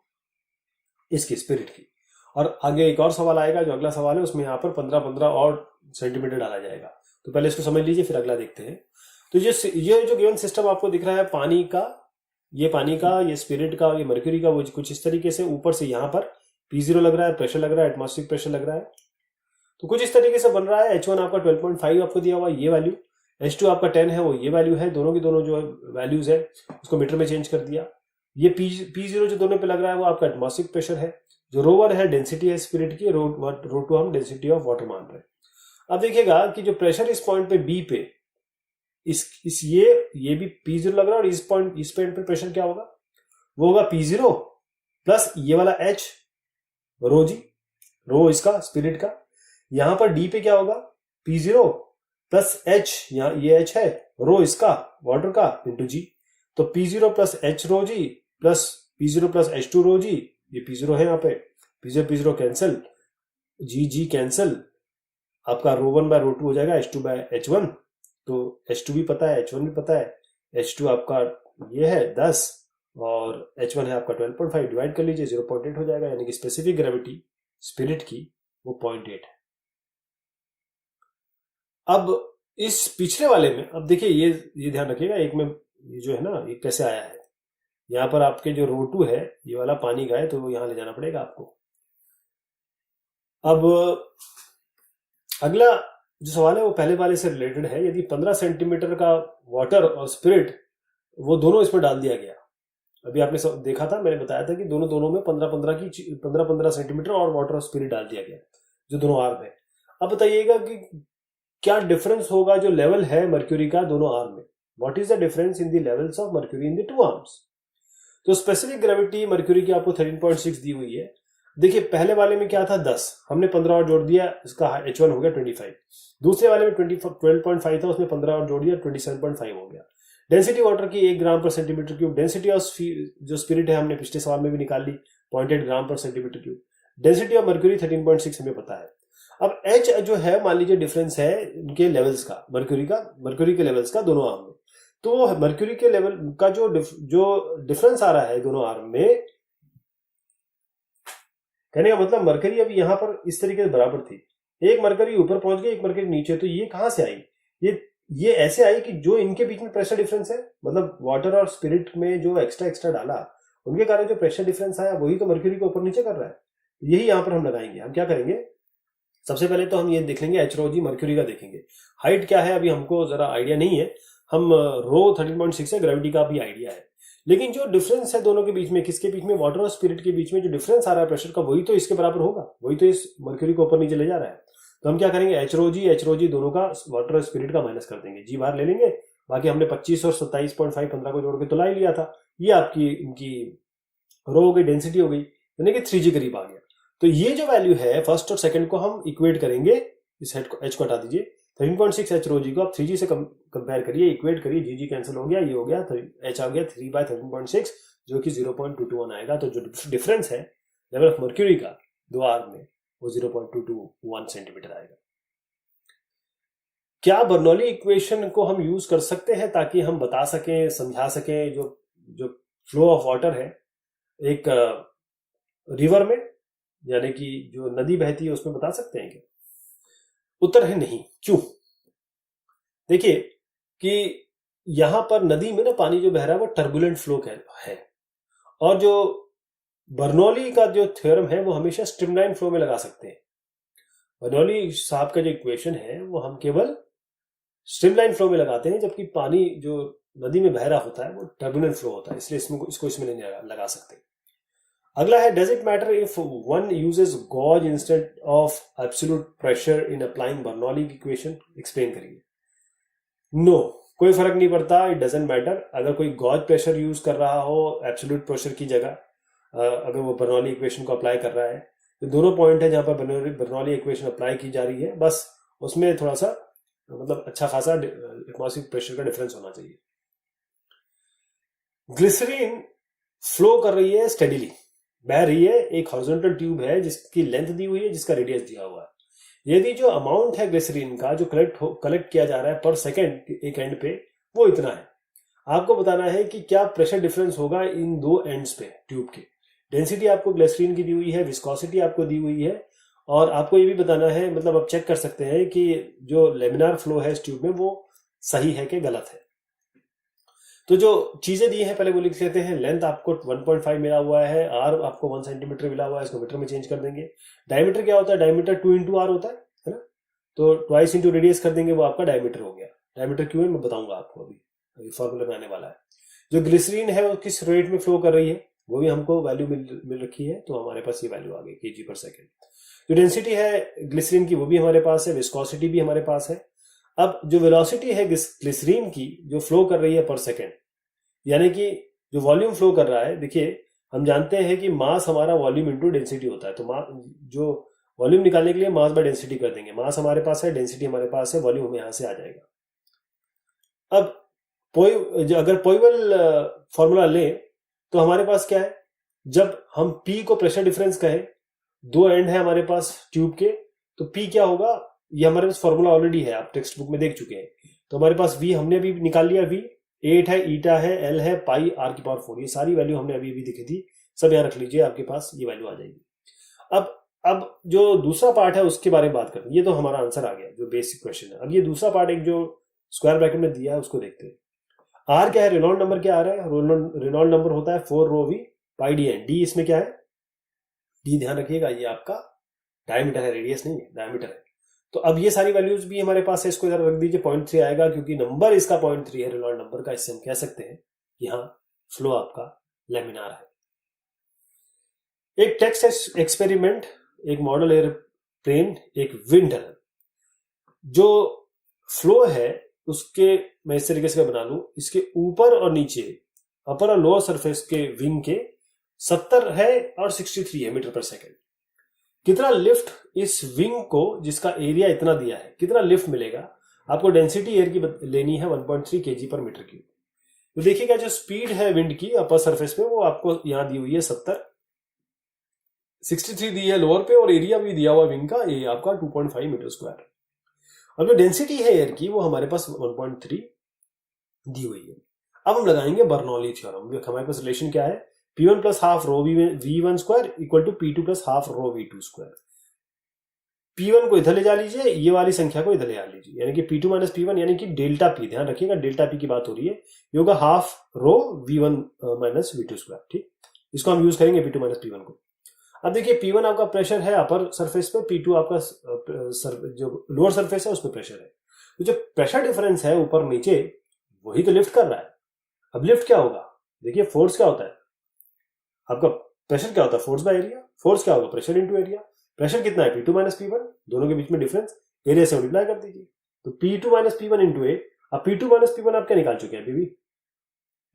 इसकी स्पिरिट की। और आगे एक और सवाल आएगा, जो अगला सवाल है उसमें यहाँ पर 15-15 और सेंटीमीटर डाला जाएगा। तो पहले इसको समझ लीजिए, फिर अगला देखते हैं। तो ये जो गिवन सिस्टम आपको दिख रहा है, पानी का, ये स्पिरिट का, ये मर्क्यूरी का, वो कुछ इस तरीके से ऊपर से यहाँ पर P0 लग रहा है, प्रेशर लग रहा है, एटमॉस्फेरिक प्रेशर लग रहा है, तो कुछ इस तरीके से बन रहा है। H1 आपका 12.5 आपको दिया हुआ ये वैल्यू, H2 आपका 10 है वो ये वैल्यू है, दोनों की दोनों जो वैल्यूज है उसको मीटर में चेंज कर दिया। ये P0 जो दोनों पे लग रहा है वो आपका एटमॉस्फेरिक प्रेशर है, जो रो1 है डेंसिटी है स्पिरिट की, रो2 हम डेंसिटी ऑफ वाटर मान रहे हैं। अब देखिएगा कि जो प्रेशर इस पॉइंट पे बी पे ये भी P0 लग रहा है, और इस पॉइंट पे प्रेशर क्या होगा, वो होगा P0 प्लस ये वाला H रो जी, रो इसका स्पिरिट का। यहां पर D पे क्या होगा, P0 प्लस H, यहां ये H है, रो इसका वाटर का इंटू G। तो P0 प्लस H रो जी प्लस P0 प्लस H2 रो जी, ये P0 है यहाँ पे, P0 कैंसिल, G कैंसिल, आपका रो1 बाय रो2 हो जाएगा H2 बाय H1। तो H2 भी पता है, H1 भी पता है, H2 आपका ये है 10 और H1 है आपका 12.5, डिवाइड कर लीजिए 0.8 हो जाएगा, यानी कि स्पेसिफिक ग्रेविटी स्पिरिट की वो 0.8 है। अब इस पिछले वाले में, अब देखिए ये ध्यान रखिएगा, एक में ये जो है ना ये कैसे आया है, यहाँ पर आपके जो रो2 है ये वाला पानी का है, तो यहां ले जाना पड़ेगा आपको। अब अगला जो सवाल है वो पहले वाले से रिलेटेड है। यदि 15 सेंटीमीटर का वाटर और स्पिरिट वो दोनों इसमें डाल दिया गया, अभी आपने देखा था, मैंने बताया था कि दोनों में 15 सेंटीमीटर और वाटर और स्पिरिट डाल दिया गया जो दोनों आर्म है। अब बताइएगा कि क्या डिफरेंस होगा जो लेवल है मर्क्यूरी का दोनों आर्म में, what is the difference in the levels of mercury in the two arms. तो स्पेसिफिक ग्रेविटी मर्क्यूरी की आपको 13.6 दी हुई है। देखिए पहले वाले में क्या था 10, हमने 15 और जोड़ दिया, इसका H1 हो गया 25। दूसरे वाले में 12.5 था, उसमें 15 और जोड़ दिया 27.5 हो गया। डेंसिटी वाटर की 1 ग्राम पर सेंटीमीटर क्यूब, डेंसिटी ऑफ जो स्पिरिट है हमने पिछले सवाल में भी निकाल ली 0.8 ग्राम पर centimetre cube, density of mercury 13.6 हमें पता है। अब H जो है मान लीजिए डिफरेंस है इनके लेवल्स का, मर्क्यूरी के लेवल्स का दोनों आर्म में। तो मर्क्यूरी के लेवल का जो डिफरेंस आ रहा है दोनों आर्म में, कहने का मतलब मरकरी अभी यहां पर इस तरीके से बराबर थी, एक मरकरी ऊपर पहुंच गई, एक मरकरी नीचे, तो ये कहां से आई, ये ऐसे आई कि जो इनके बीच में प्रेशर डिफरेंस है, मतलब वाटर और स्पिरिट में जो एक्स्ट्रा डाला उनके कारण जो प्रेशर डिफरेंस आया वही तो मरकरी को ऊपर नीचे कर रहा है। यही यहां पर हम लगाएंगे। हम क्या करेंगे, सबसे पहले तो हम ये देख लेंगे H रो जी मर्क्यूरी का देखेंगे, हाइट क्या है अभी हमको जरा आइडिया नहीं है, हम रो 13.6 है, ग्रेविटी का भी आइडिया है। लेकिन जो डिफरेंस है दोनों के बीच में, किसके बीच में, वाटर और स्पिरिट के बीच में जो डिफरेंस आ रहा है प्रेशर का, वही तो इसके बराबर होगा, वही तो इस मर्क्यूरी को ऊपर नीचे ले जा रहा है। तो हम क्या करेंगे, एच दोनों का वाटर और स्पिरिट का माइनस कर देंगे, जी बाहर ले लेंगे, बाकी हमने 25 और 27.5 15 को जोड़ के तो ला ही लिया था। ये आपकी इनकी रो हो गई, डेंसिटी हो गई, यानी कि 3G करीब आ गया। तो ये जो वैल्यू है फर्स्ट और सेकंड को हम इक्वेट करेंगे, इस एच को हटा दीजिए, 13.6 एच रो जी को आप 3G से कंपेयर करिए, इक्वेट करिए, जी कैंसिल हो गया, ये हो गया, एच आ गया 3/13.6 जो कि 0.221 आएगा। तो जो डिफरेंस है लेवल ऑफ मर्क्यूरी का दो आर्म में वो 0.221 सेंटीमीटर आएगा। क्या बर्नौली इक्वेशन को हम यूज कर सकते हैं ताकि हम बता सकें, समझा सकें जो फ्लो ऑफ वाटर है एक रिवर में, यानी कि जो नदी बहती है उसमें बता सकते हैं क्या? उत्तर है नहीं। क्यों? देखिए कि यहां पर नदी में ना पानी जो बह रहा है वो टर्बुलेंट फ्लो है, और जो बर्नौली का जो थ्योरम है वो हमेशा स्ट्रीमलाइन फ्लो में लगा सकते हैं। बर्नौली साहब का जो इक्वेशन है वो हम केवल स्ट्रीमलाइन फ्लो में लगाते हैं, जबकि पानी जो नदी में बह रहा होता है वो टर्बुलेंट फ्लो होता है, इसलिए इसको इसमें नहीं लगा सकते। अगला है, does it matter if one uses gauge instead of absolute pressure in applying Bernoulli equation? Explain करिए। नो, कोई फर्क नहीं पड़ता, इट डजंट मैटर। अगर कोई गॉज प्रेशर यूज कर रहा हो एब्सोल्यूट प्रेशर की जगह, अगर वो बर्नौली इक्वेशन को अप्लाई कर रहा है, तो दोनों पॉइंट है जहां पर बर्नौली इक्वेशन अप्लाई की जा रही है, बस उसमें थोड़ा सा मतलब अच्छा खासा एटमॉस्फेरिक प्रेशर का डिफरेंस होना चाहिए। ग्लिसरीन फ्लो कर रही है स्टेडीली, बह रही है, एक हॉरिजॉन्टल ट्यूब है जिसकी लेंथ दी हुई है, जिसका रेडियस दिया हुआ है। यदि जो अमाउंट है ग्लिसरीन का जो कलेक्ट किया जा रहा है पर सेकेंड एक एंड पे वो इतना है, आपको बताना है कि क्या प्रेशर डिफरेंस होगा इन दो एंड्स पे ट्यूब के। डेंसिटी आपको ग्लिसरीन की दी हुई है, विस्कोसिटी आपको दी हुई है, और आपको ये भी बताना है, मतलब आप चेक कर सकते हैं कि जो लेमिनार फ्लो है इस ट्यूब में वो सही है कि गलत है। तो जो चीजें दी हैं पहले वो लिख लेते हैं। लेंथ आपको 1.5 मिला हुआ है, आर आपको 1 सेंटीमीटर मिला हुआ है, इसको मीटर में चेंज कर देंगे। डायमीटर क्या होता है? डायमीटर 2 इंटू आर होता है ना, तो ट्वाइस इंटू रेडियस कर देंगे, वो आपका डायमीटर हो गया। डायमीटर क्यों है मैं बताऊंगा आपको, अभी फॉर्मूला में आने वाला है। जो ग्लिसरीन है वो किस रेट में फ्लो कर रही है वो भी हमको वैल्यू मिल रखी है, तो हमारे पास ये वैल्यू आ गई केजी पर सेकेंड। जो डेंसिटी है ग्लिसरीन की वो भी हमारे पास है, विस्कोसिटी भी हमारे पास है। अब जो वेलोसिटी है ग्लिसरीन की जो फ्लो कर रही है पर सेकेंड, यानी कि जो वॉल्यूम फ्लो कर रहा है, देखिए हम जानते हैं कि मास हमारा वॉल्यूम इंटू डेंसिटी होता है, तो जो वॉल्यूम निकालने के लिए मास बाय डेंसिटी कर देंगे। मास हमारे पास है, डेंसिटी हमारे पास है, वॉल्यूम हमें यहां से आ जाएगा। अब अगर पोइवेल फॉर्मूला लें तो हमारे पास क्या है, जब हम P को प्रेशर डिफरेंस कहें, दो एंड है हमारे पास ट्यूब के, तो P क्या होगा, ये हमारे पास फॉर्मूला ऑलरेडी है, आप टेक्स्ट बुक में देख चुके हैं। तो हमारे पास V हमने अभी निकाल लिया, V 8 है, ईटा है, L है, पाई r⁴, ये सारी वैल्यू हमने अभी दिखी थी, सब यहाँ रख लीजिए, आपके पास ये वैल्यू आ जाएगी। अब जो दूसरा पार्ट है उसके बारे में बात करते हैं। ये तो हमारा आंसर आ गया जो बेसिक क्वेश्चन है। अब ये दूसरा पार्ट एक जो स्क्वायर ब्रैकेट में दिया है उसको देखते हैं। आर क्या है, रेनॉल्ड नंबर क्या आ रहा है, रेनॉल्ड नंबर होता है 4 rho V pi D N. D इसमें क्या है, डी ध्यान रखिएगा ये आपका डायमीटर है, रेडियस नहीं है, डायमीटर है। तो अब ये सारी वैल्यूज भी हमारे पास है, इसको इधर रख दीजिए, 0.3 आएगा क्योंकि नंबर इसका 0.3 है रेनॉल्ड नंबर का, इससे हम कह सकते हैं कि हाँ फ्लो आपका लेमिनार है। एक टेक्स्ट एक्सपेरिमेंट, एक मॉडल एयरप्लेन, एक विंड टनल, जो फ्लो है उसके मैं इस तरीके से बना लूं, इसके ऊपर और नीचे अपर और लोअर सरफेस के विंग के 70 है और 63 है मीटर पर सेकेंड। कितना लिफ्ट इस विंग को, जिसका एरिया इतना दिया है, कितना लिफ्ट मिलेगा? आपको डेंसिटी एयर की लेनी है 1.3 kg पर मीटर क्यूब। तो देखिएगा जो स्पीड है विंड की अपर सरफेस पे वो आपको यहां दी हुई है 70, 63 दी है लोअर पे, और एरिया भी दिया हुआ विंग का, ये आपका 2.5 मीटर स्क्वायर। अब जो डेंसिटी है एयर की वो हमारे पास 1.3 दी हुई है। अब हम लगाएंगे बर्नौली थ्योरम। हमारे पास रिलेशन क्या है, P1 plus half rho V1 square equal to P2 plus half rho V2 square. P1 को इधर ले जा लीजिए, ये वाली संख्या को इधर ले जा लीजिए, यानी कि P2 माइनस P1 यानी कि डेल्टा P, ध्यान रखिएगा डेल्टा P की बात हो रही है, ये होगा half rho V1 minus V2 square. ठीक, इसको हम यूज करेंगे P2 माइनस P1 को। अब देखिए P1 आपका प्रेशर है अपर सरफेस पे, P2 आपका जो लोअर सरफेस है उसमें प्रेशर है। तो जो प्रेशर डिफरेंस है ऊपर नीचे वही तो लिफ्ट कर रहा है। अब लिफ्ट क्या होगा, देखिए फोर्स क्या होता है आपका, प्रेशर क्या होता है, फोर्स बाय एरिया, फोर्स क्या होगा, प्रेशर इनटू एरिया। प्रेशर कितना है, P2 माइनस P1, दोनों के बीच में डिफरेंस, एरिया से मल्टीप्लाई कर दीजिए। तो P2 माइनस P1 इंटू ए। अब P2 माइनस P1 आप क्या निकाल चुके हैं अभी भी,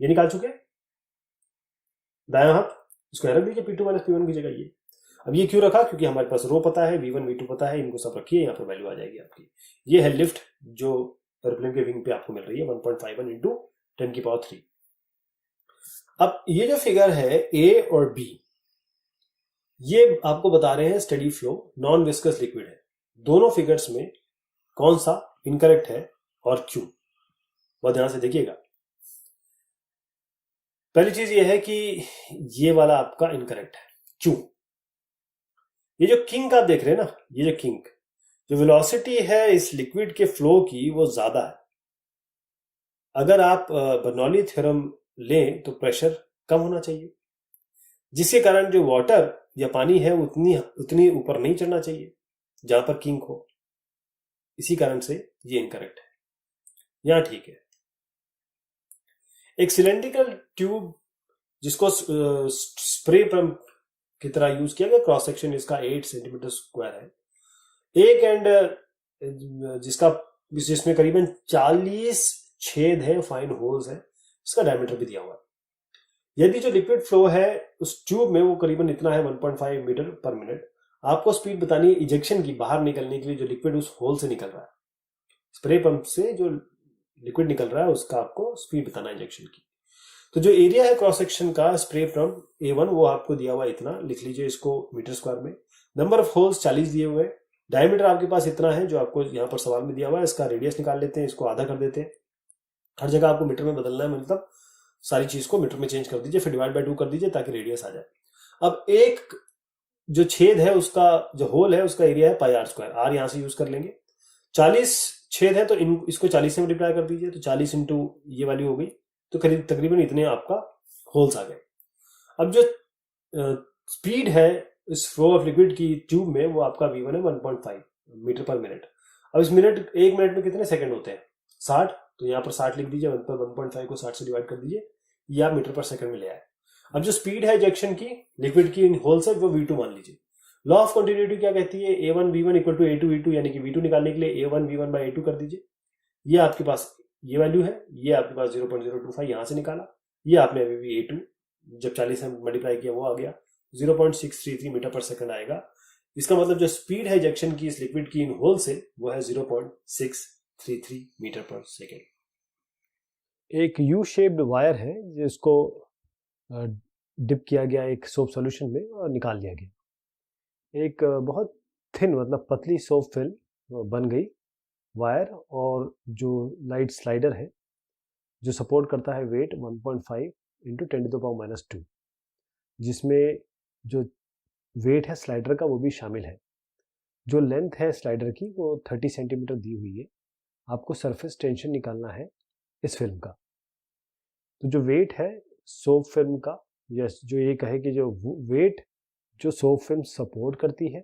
ये निकाल चुके हैं दायां हाथ, इसको रख दीजिए P2 माइनस P1 की जगह ये। अब ये क्यों रखा, क्योंकि हमारे पास रो पता है, V1 V2 पता है, इनको सब रखिए, यहाँ पर वैल्यू आ जाएगी आपकी। ये है लिफ्ट जो एयरप्लेन के विंग पे आपको मिल रही है 1.51 इंटू 10⁻³ अब ये जो फिगर है ए और बी, ये आपको बता रहे हैं steady flow non viscous liquid है। दोनों फिगर्स में कौन सा इनकरेक्ट है और क्यों, बहुत ध्यान से देखिएगा। पहली चीज ये है कि ये वाला आपका इनकरेक्ट है, क्यों, ये जो किंक आप देख रहे हैं ना, ये जो किंक, जो वेलोसिटी है इस लिक्विड के फ्लो की वो ज्यादा है। अगर आप बर्नौली थ्योरम लें तो प्रेशर कम होना चाहिए, जिसके कारण जो वाटर या पानी है उतनी ऊपर नहीं चढ़ना चाहिए जहां पर किंक हो। इसी कारण से ये इनकरेक्ट है, यहां ठीक है। एक सिलेंड्रिकल ट्यूब जिसको स्प्रे पंप की तरह यूज किया गया, क्रॉस सेक्शन इसका 8 सेंटीमीटर स्क्वायर है, एक एंड जिसमें करीबन 40 छेद है, फाइन होल्स है, इसका डायमीटर भी दिया हुआ है। यदि जो लिक्विड फ्लो है उस ट्यूब में वो करीबन इतना है 1.5 मीटर पर मिनट, आपको स्पीड बतानी है इजेक्शन की, बाहर निकलने के लिए जो लिक्विड उस होल से निकल रहा है, स्प्रे पंप से जो लिक्विड निकल रहा है उसका आपको स्पीड बताना है इजेक्शन की। तो जो एरिया है क्रॉस सेक्शन का स्प्रे पंप A1 वो आपको दिया हुआ इतना, लिख लीजिए इसको मीटर स्क्वायर में। नंबर ऑफ होल्स 40 दिए हुए हैं, डायमीटर आपके पास इतना है जो आपको यहाँ पर सवाल में दिया हुआ है। इसका रेडियस निकाल लेते हैं, इसको आधा कर देते हैं, हर जगह आपको मीटर में बदलना है, मतलब सारी चीज को मीटर में चेंज कर दीजिए, फिर डिवाइड बाय 2 कर दीजिए ताकि रेडियस आ जाए। अब एक जो छेद है उसका जो होल है उसका एरिया है πr², r यहां से यूज कर लेंगे। 40 छेद है तो इसको 40 से मल्टीप्लाई कर दीजिए, तो 40 इंटू ये वैल्यू हो गई, तो करीब तकरीबन इतने आपका होल्स आ गए। अब जो स्पीड है इस फ्लो ऑफ लिक्विड की ट्यूब में वो आपका V1 है 1.5 मीटर पर मिनट। अब इस एक मिनट में कितने सेकंड होते हैं, 60, तो यहाँ पर 60 लिख दीजिए, 1.5 को 60 से डिवाइड कर दीजिए, ये आप मीटर पर सेकंड में ले आए। अब जो स्पीड है इजेक्शन की लिक्विड की इन होल से वो V2 मान लीजिए। लॉ ऑफ कंटिन्यूटी क्या कहती है, A1 V1 equal to A2 V2, यानी कि V2 निकालने के लिए A1 V1 बाई A2 कर दीजिए। ये आपके पास ये वैल्यू है, ये आपके पास 0.025 यहां से निकाला, ये आपने अभी भी A2 जब 40 से मल्टीप्लाई किया वो आ गया 0.633 मीटर पर सेकंड आएगा। इसका मतलब जो स्पीड है इजेक्शन की इस लिक्विड की इन होल से वो है 0.633 मीटर पर सेकेंड। एक यू शेप्ड वायर है जिसको डिप किया गया एक सोप सॉल्यूशन में और निकाल लिया गया। एक बहुत थिन मतलब पतली सोप फिल्म बन गई वायर, और जो लाइट स्लाइडर है जो सपोर्ट करता है वेट 1.5 इंटू 10⁻², जिसमें जो वेट है स्लाइडर का वो भी शामिल है। जो लेंथ है स्लाइडर की वो 30 सेंटीमीटर दी हुई है। आपको सरफेस टेंशन निकालना है इस फिल्म का। तो जो वेट है सोप फिल्म का, यस, जो ये कहे कि जो वेट जो सोप फिल्म सपोर्ट करती है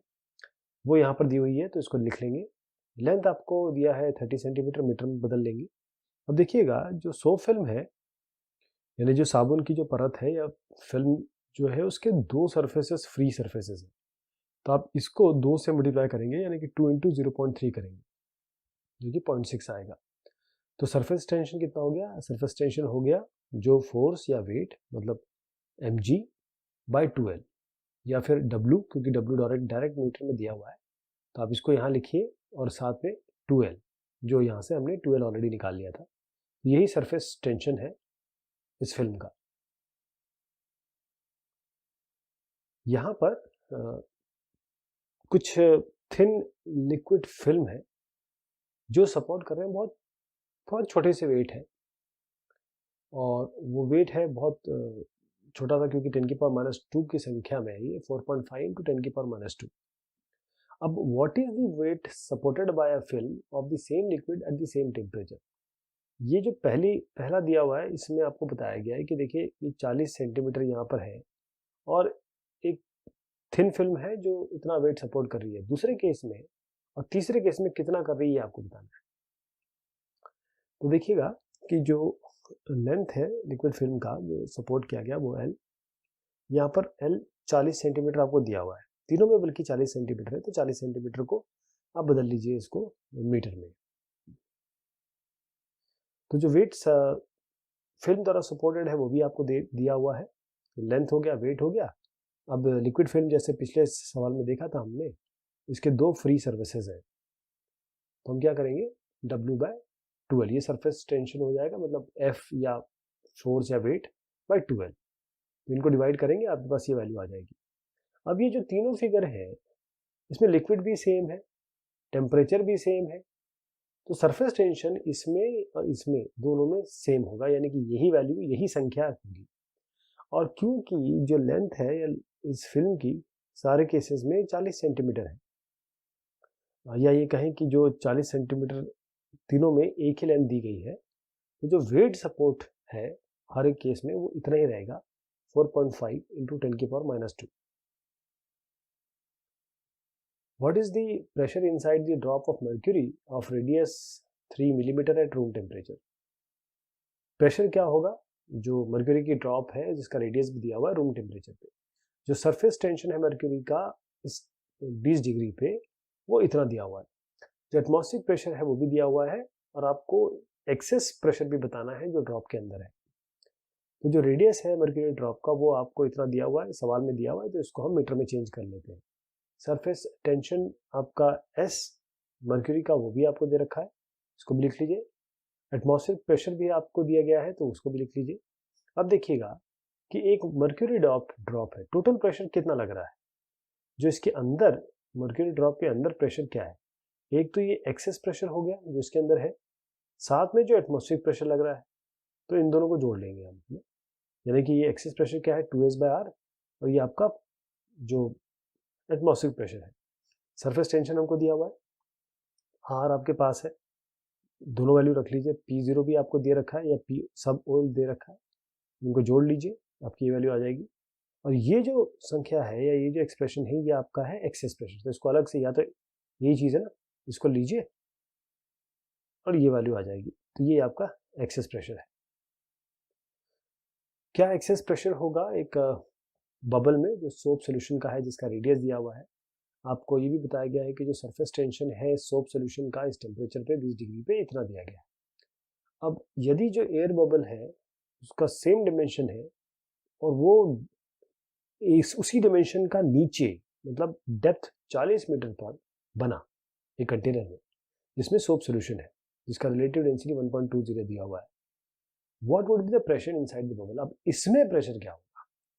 वो यहाँ पर दी हुई है, तो इसको लिख लेंगे। लेंथ आपको दिया है 30 सेंटीमीटर, मीटर में बदल लेंगे। अब देखिएगा जो सोप फिल्म है यानी जो साबुन की जो परत है या फिल्म जो है उसके 2 सरफेसेस फ्री सरफेसेस है, तो आप इसको 2 से मल्टीप्लाई करेंगे यानी कि 2 इंटू 0.3 करेंगे जो कि 0.6 आएगा। तो सरफेस टेंशन कितना हो गया, सरफेस टेंशन हो गया जो फोर्स या वेट मतलब mg बाई 2l या फिर w, क्योंकि w डायरेक्ट मीटर में दिया हुआ है, तो आप इसको यहाँ लिखिए और साथ में 2l, जो यहाँ से हमने 2l ऑलरेडी निकाल लिया था। यही सरफेस टेंशन है इस फिल्म का। यहाँ पर कुछ थिन लिक्विड फिल्म है जो सपोर्ट कर रहे हैं, बहुत बहुत छोटे से वेट है, और वो वेट है बहुत छोटा था क्योंकि 10⁻² की संख्या में है ये 4.5 इंटू 10⁻²। अब what is the weight supported by a film of the same liquid at the same temperature. ये जो पहला दिया हुआ है इसमें आपको बताया गया है कि देखिए ये 40 सेंटीमीटर यहाँ पर है और एक थिन फिल्म है जो इतना वेट सपोर्ट कर रही है। दूसरे केस में और तीसरे केस में कितना कर रही है आपको बताना है। तो देखिएगा कि जो लेंथ है लिक्विड फिल्म का जो सपोर्ट किया गया वो एल, यहाँ पर एल 40 सेंटीमीटर आपको दिया हुआ है, तीनों में बल्कि 40 सेंटीमीटर है, तो 40 सेंटीमीटर को आप बदल लीजिए इसको मीटर में। तो जो वेट फिल्म द्वारा सपोर्टेड है वो भी आपको दिया हुआ है, लेंथ हो गया, वेट हो गया। अब लिक्विड फिल्म जैसे पिछले सवाल में देखा था हमने, इसके दो फ्री सर्फेसेज हैं, तो हम क्या करेंगे, W/2L, ये सरफेस टेंशन हो जाएगा, मतलब F या फोर्स या वेट बाय 2L, तो इनको डिवाइड करेंगे, आपके पास ये वैल्यू आ जाएगी। अब ये जो तीनों फिगर है इसमें लिक्विड भी सेम है, टेम्परेचर भी सेम है, तो सरफेस टेंशन इसमें और इसमें दोनों में सेम होगा, यानी कि यही वैल्यू, यही संख्या होगी। और क्योंकि जो लेंथ है इस फिल्म की सारे केसेस में 40 सेंटीमीटर है, या ये कहें कि जो 40 सेंटीमीटर तीनों में एक ही लेंथ दी गई है, तो जो वेट सपोर्ट है हर एक केस में वो इतना ही रहेगा, 4.5 × 10⁻²। What is the pressure inside the drop of mercury of radius 3 mm at room temperature? Pressure क्या होगा जो मर्क्यूरी की ड्रॉप है जिसका रेडियस भी दिया हुआ है रूम टेम्परेचर पे, जो सरफेस टेंशन है मर्क्यूरी का इस 20 डिग्री पे वो इतना दिया हुआ है, जो एटमॉस्फेरिक प्रेशर है वो भी दिया हुआ है, और आपको एक्सेस प्रेशर भी बताना है जो ड्रॉप के अंदर है। तो जो रेडियस है मर्क्यूरी ड्रॉप का वो आपको इतना दिया हुआ है, सवाल में दिया हुआ है, तो इसको हम मीटर में चेंज कर लेते हैं। सरफेस टेंशन आपका S मर्क्यूरी का वो भी आपको दे रखा है, इसको भी लिख लीजिए। एटमॉस्फेरिक प्रेशर भी आपको दिया गया है तो उसको भी लिख लीजिए। अब देखिएगा कि एक मर्क्यूरी ड्रॉप है, टोटल प्रेशर कितना लग रहा है, जो इसके अंदर मर्क्यूरी ड्रॉप के अंदर प्रेशर क्या है, एक तो ये एक्सेस प्रेशर हो गया जो इसके अंदर है, साथ में जो एटमॉस्फेरिक प्रेशर लग रहा है, तो इन दोनों को जोड़ लेंगे हम, यानी कि ये एक्सेस प्रेशर क्या है 2S/R, और ये आपका जो एटमॉस्फेरिक प्रेशर है। सरफेस टेंशन हमको दिया हुआ है, R आपके पास है, दोनों वैल्यू रख लीजिए, P0 भी आपको दे रखा है या P सब ओल दे रखा है, इनको जोड़ लीजिए, आपकी ये वैल्यू आ जाएगी। और ये जो संख्या है या ये जो एक्सप्रेशन है ये आपका है एक्सेस प्रेशर, तो इसको अलग से, या तो यही चीज़ है ना, इसको लीजिए और ये वैल्यू आ जाएगी, तो ये आपका एक्सेस प्रेशर है। क्या एक्सेस प्रेशर होगा एक बबल में जो सोप सोल्यूशन का है जिसका रेडियस दिया हुआ है, आपको ये भी बताया गया है कि जो सरफेस टेंशन है सोप सोल्यूशन का इस टेम्परेचर पे 20 डिग्री पे इतना दिया गया है। अब यदि जो एयर बबल है उसका सेम डिमेंशन है और वो उसी डिमेंशन का नीचे, मतलब डेप्थ 40 मीटर पर बना एक कंटेनर में जिसमें सोप सोल्यूशन है जिसका रिलेटिव डेंसिटी 1.20 दिया हुआ है, what would be the pressure inside the bubble. अब इसमें प्रेशर क्या होगा,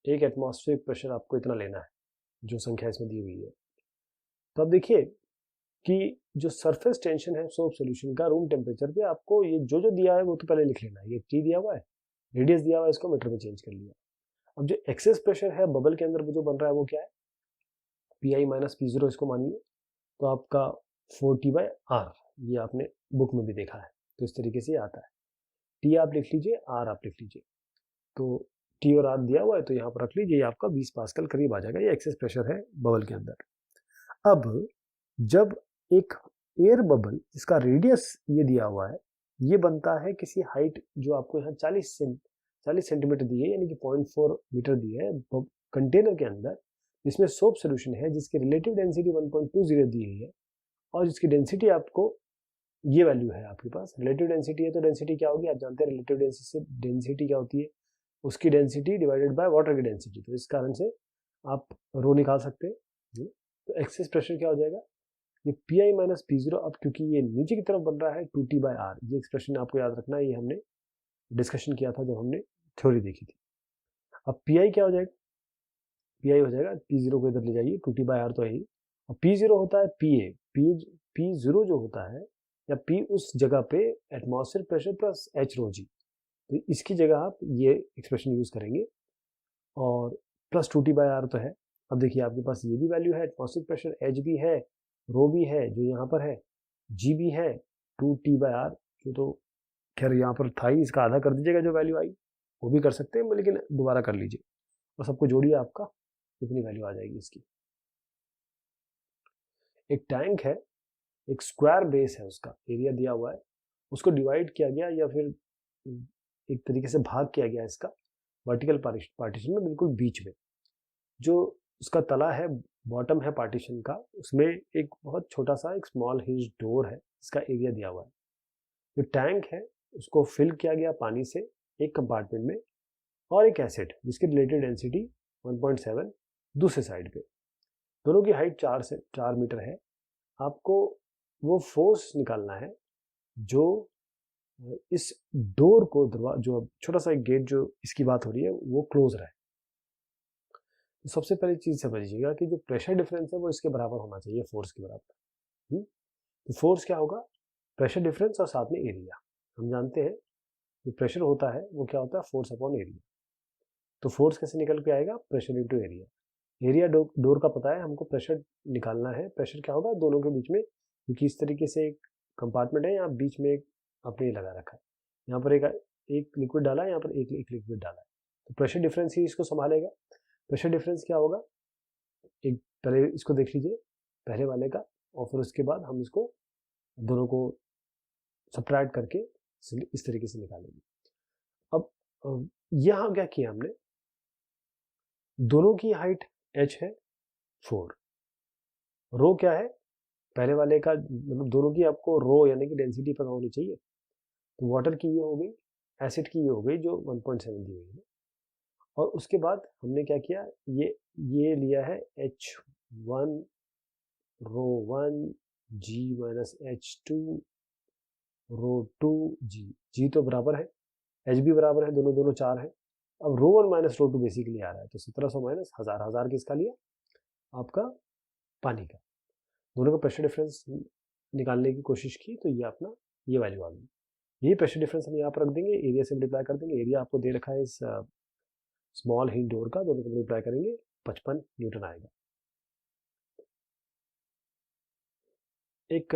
एक एटमॉस्फेरिक प्रेशर आपको इतना लेना है जो संख्या इसमें दी हुई है। तो अब देखिए कि जो सरफेस टेंशन है सोप सोल्यूशन का रूम टेम्परेचर पे, आपको ये जो दिया है वो तो पहले लिख लेना है, ये T दिया हुआ है, रेडियस दिया हुआ है, इसको मीटर में चेंज कर लिया। अब जो एक्सेस प्रेशर है बबल के अंदर जो बन रहा है वो क्या है, Pi - P0 इसको मानिए, तो आपका 4T/R, ये आपने बुक में भी देखा है, तो इस तरीके से आता है। T आप लिख लीजिए, R आप लिख लीजिए, तो T और R दिया हुआ है तो यहाँ पर रख लीजिए, आपका 20 पास्कल करीब आ जाएगा, ये एक्सेस प्रेशर है बबल के अंदर। अब जब एक एयर बबल जिसका रेडियस ये दिया हुआ है ये बनता है किसी हाइट जो आपको यहाँ 40 सेंटीमीटर दी है, यानी कि 0.4 मीटर दी है कंटेनर के अंदर, जिसमें सोप सोल्यूशन है जिसकी रिलेटिव डेंसिटी 1.20 दी हुई है, और जिसकी डेंसिटी आपको ये वैल्यू है आपके पास, रिलेटिव डेंसिटी है तो डेंसिटी क्या होगी आप जानते हैं, रिलेटिव डेंसिटी क्या होती है, उसकी डेंसिटी डिवाइडेड बाय वाटर की डेंसिटी, तो इस कारण से आप रो निकाल सकते हैं। तो एक्सेस प्रेशर क्या हो जाएगा, ये Pi - P0, अब क्योंकि ये नीचे की तरफ बन रहा है 2T/R, ये एक्सप्रेशन आपको याद रखना है, ये हमने डिस्कशन किया था जब हमने थ्योरी देखी थी। अब Pi क्या हो जाएगा, Pi हो जाएगा, P0 को इधर ले जाइए, 2T/R तो है ही, और P0 होता है Pa, P0 जो होता है या P उस जगह पे atmospheric pressure plus H ρg, तो इसकी जगह आप ये एक्सप्रेशन यूज करेंगे, और प्लस 2T/R तो है। अब देखिए आपके पास ये भी वैल्यू है, एटमॉस्फेरिक प्रेशर H भी है, रो भी है जो यहाँ पर है, G भी है, 2T/R जो तो खैर यहाँ पर था ही, इसका आधा कर दीजिएगा जो वैल्यू आई, वो भी कर सकते हैं लेकिन दोबारा कर लीजिए, और सबको जोड़िए, आपका कितनी वैल्यू आ जाएगी इसकी। एक टैंक है, एक स्क्वायर बेस है, उसका एरिया दिया हुआ है, उसको डिवाइड किया गया या फिर एक तरीके से भाग किया गया इसका वर्टिकल पार्टीशन में, बिल्कुल बीच में। जो उसका तला है, बॉटम है पार्टीशन का, उसमें एक बहुत छोटा सा एक स्मॉल हिंज डोर है, इसका एरिया दिया हुआ है। जो टैंक है उसको फिल किया गया पानी से एक कंपार्टमेंट में, और एक एसिड जिसकी रिलेटेड डेंसिटी 1.7 दूसरे साइड पे। दोनों की हाइट 4 मीटर है। आपको वो फोर्स निकालना है जो इस डोर को जो छोटा सा एक गेट जो इसकी बात हो रही है वो क्लोज रहे। तो सबसे पहली चीज समझिएगा कि जो प्रेशर डिफरेंस है वो इसके बराबर होना चाहिए, फोर्स के बराबर। तो फोर्स क्या होगा? प्रेशर डिफरेंस और साथ में एरिया। हम जानते हैं जो प्रेशर होता है वो क्या होता है? Force upon area. तो फोर्स कैसे निकल के आएगा? Pressure into area. Area door का पता है हमको, प्रेशर निकालना है। प्रेशर क्या होगा दोनों के बीच में, क्योंकि इस तरीके से एक कंपार्टमेंट है, यहाँ बीच में एक आपने लगा रखा है, यहाँ पर एक लिक्विड डाला है, यहाँ पर एक लिक्विड डाला है, तो प्रेशर डिफरेंस ही इसको संभालेगा। प्रेशर डिफरेंस क्या होगा? एक पहले इसको देख लीजिए, पहले वाले का, और फिर उसके बाद हम इसको दोनों को सब्ट्रैक्ट करके इस तरीके से निकालेंगे। अब यहाँ क्या किया हमने, दोनों की हाइट h है 4, रो क्या है पहले वाले का, मतलब दोनों की आपको रो यानी कि डेंसिटी पता होनी चाहिए। तो वाटर की ये हो गई, एसिड की ये हो गई जो 1.7 दी हुई है। और उसके बाद हमने क्या किया, ये लिया है h1 रो 1 g माइनस h2 रो 2 g तो बराबर है, h भी बराबर है, दोनों 4 है। अब रो 1 माइनस रो 2 बेसिकली आ रहा है, तो 1700 माइनस 1000 किसका लिया? आपका पानी का। दोनों का प्रेशर डिफरेंस निकालने की कोशिश की, तो ये अपना ये वैल्यू आ गई। यही प्रेशर डिफरेंस हम यहाँ पर रख देंगे, एरिया से मल्टीप्लाई कर देंगे। एरिया आपको दे रखा है इस स्मॉल हिंज डोर का, दोनों को मल्टीप्लाई करेंगे 55 न्यूटन आएगा। एक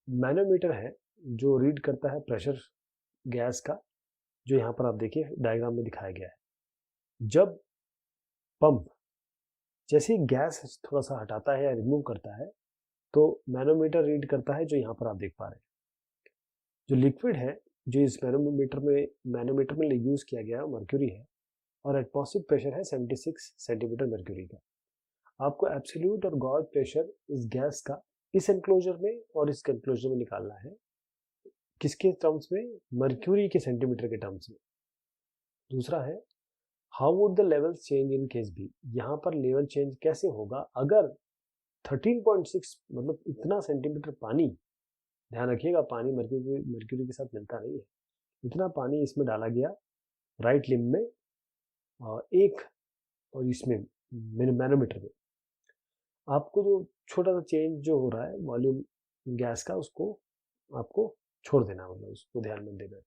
मैनोमीटर है जो रीड करता है प्रेशर गैस का, जो यहाँ पर आप देखिए डायग्राम में दिखाया गया है। जब पंप जैसे ही गैस थोड़ा सा हटाता है या रिमूव करता है, तो मैनोमीटर रीड करता है, जो यहाँ पर आप देख पा रहे हैं। जो लिक्विड है जो इस मैनोमीटर में यूज किया गया मर्क्यूरी है, और एटमॉस्फेरिक प्रेशर है 76 सेंटीमीटर मर्क्यूरी का। आपको एब्सोल्यूट और गॉज प्रेशर इस गैस का इस एनक्लोजर में और इस एनक्लोजर में निकालना है। किसके टर्म्स में? मर्क्यूरी के सेंटीमीटर के टर्म्स में। दूसरा है how would the level change in case be, यहाँ पर लेवल चेंज कैसे होगा अगर 13.6 मतलब इतना सेंटीमीटर पानी, ध्यान रखिएगा पानी मर्क्यूरी के साथ मिलता नहीं है, इतना पानी इसमें डाला गया राइट लिम्ब में, और इसमें मैनोमीटर में। आपको जो छोटा सा चेंज जो हो रहा है वॉल्यूम गैस का, उसको आपको छोड़ देना, मतलब उसको ध्यान में देना।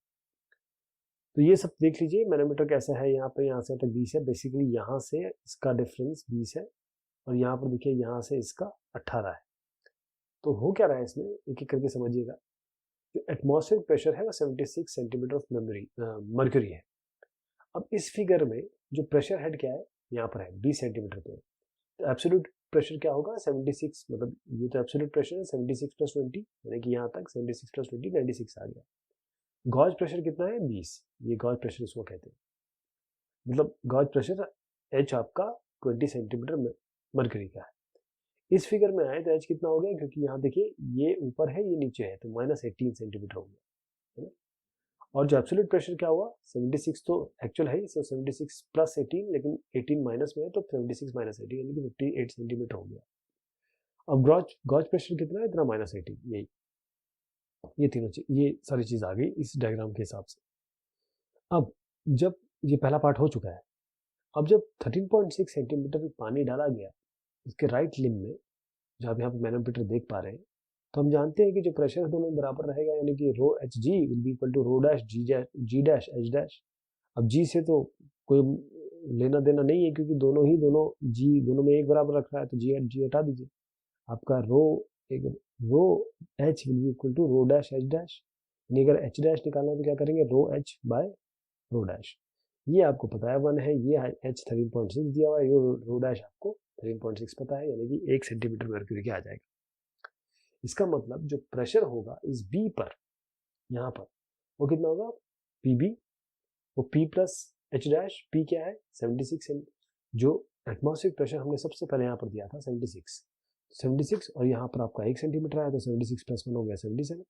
तो ये सब देख लीजिए मैनोमीटर कैसा है, यहाँ पे यहाँ से तक 20 है, बेसिकली यहाँ से इसका डिफरेंस 20 है, और यहाँ पर देखिए यहाँ से इसका 18 है। तो हो क्या रहा है इसमें, एक एक करके समझिएगा। जो एटमॉस्फेरिक प्रेशर है वो 76 सेंटीमीटर ऑफ मर्क्यूरी है। अब इस फिगर में जो प्रेशर हेड क्या है, यहाँ पर है 20 सेंटीमीटर पे। तो एब्सोल्यूट प्रेशर क्या होगा? 76, मतलब ये तो एब्सोल्यूट प्रेशर है, 76 प्लस 20 यानी कि यहाँ तक 76 प्लस 20 96 आ गया। गॉज प्रेशर कितना है? 20। ये गॉज प्रेशर इसको कहते हैं, मतलब गॉज प्रेशर एच आपका 20 सेंटीमीटर मर्क्यूरी का है। इस फिगर में आए तो एच कितना हो गया, क्योंकि यहाँ देखिए ये ऊपर है ये नीचे है, तो -18 सेंटीमीटर हो गया, है ना। और जो एब्सोल्यूट प्रेशर क्या हुआ? 76 तो एक्चुअल है, सो 76 प्लस 18, लेकिन 18 माइनस में है, तो 76 माइनस 18 यानी कि 58 सेंटीमीटर हो गया। अब गॉज प्रेशर कितना है? इतना -18, यही ये तीनों चीज, ये सारी चीज आ गई इस डायग्राम के हिसाब से। अब जब ये पहला पार्ट हो चुका है, अब जब 13.6 सेंटीमीटर पानी डाला गया इसके राइट लिम्ब में, जहाँ पे आप मैनोमीटर देख पा रहे हैं, तो हम जानते हैं कि जो प्रेशर दोनों बराबर रहेगा, यानी कि rho H G will be equal to rho dash G dash H dash. अब जी से तो कोई लेना देना नहीं है, क्योंकि दोनों जी दोनों में एक बराबर रख रहा है, तो जी हटा दीजिए। आपका rho H will be equal to rho dash H dash, यानी अगर एच डैश निकालना है तो क्या करेंगे? Rho H by rho dash. ये आपको पता है 1 है, ये एच 13.6 दिया हुआ है, ये रो डैश आपको 13.6 पता है, यानी कि 1 सेंटीमीटर मर्क्यूरी के आ जाएगा। इसका मतलब जो प्रेशर होगा इस बी पर, यहाँ पर, वो कितना होगा? पीबी वो P plus H dash, P क्या है 76, जो एटमॉस्फेरिक प्रेशर हमने सबसे पहले यहाँ पर दिया था 76 और यहाँ पर आपका 1 सेंटीमीटर आया तो 76 प्लस 1 हो गया 77।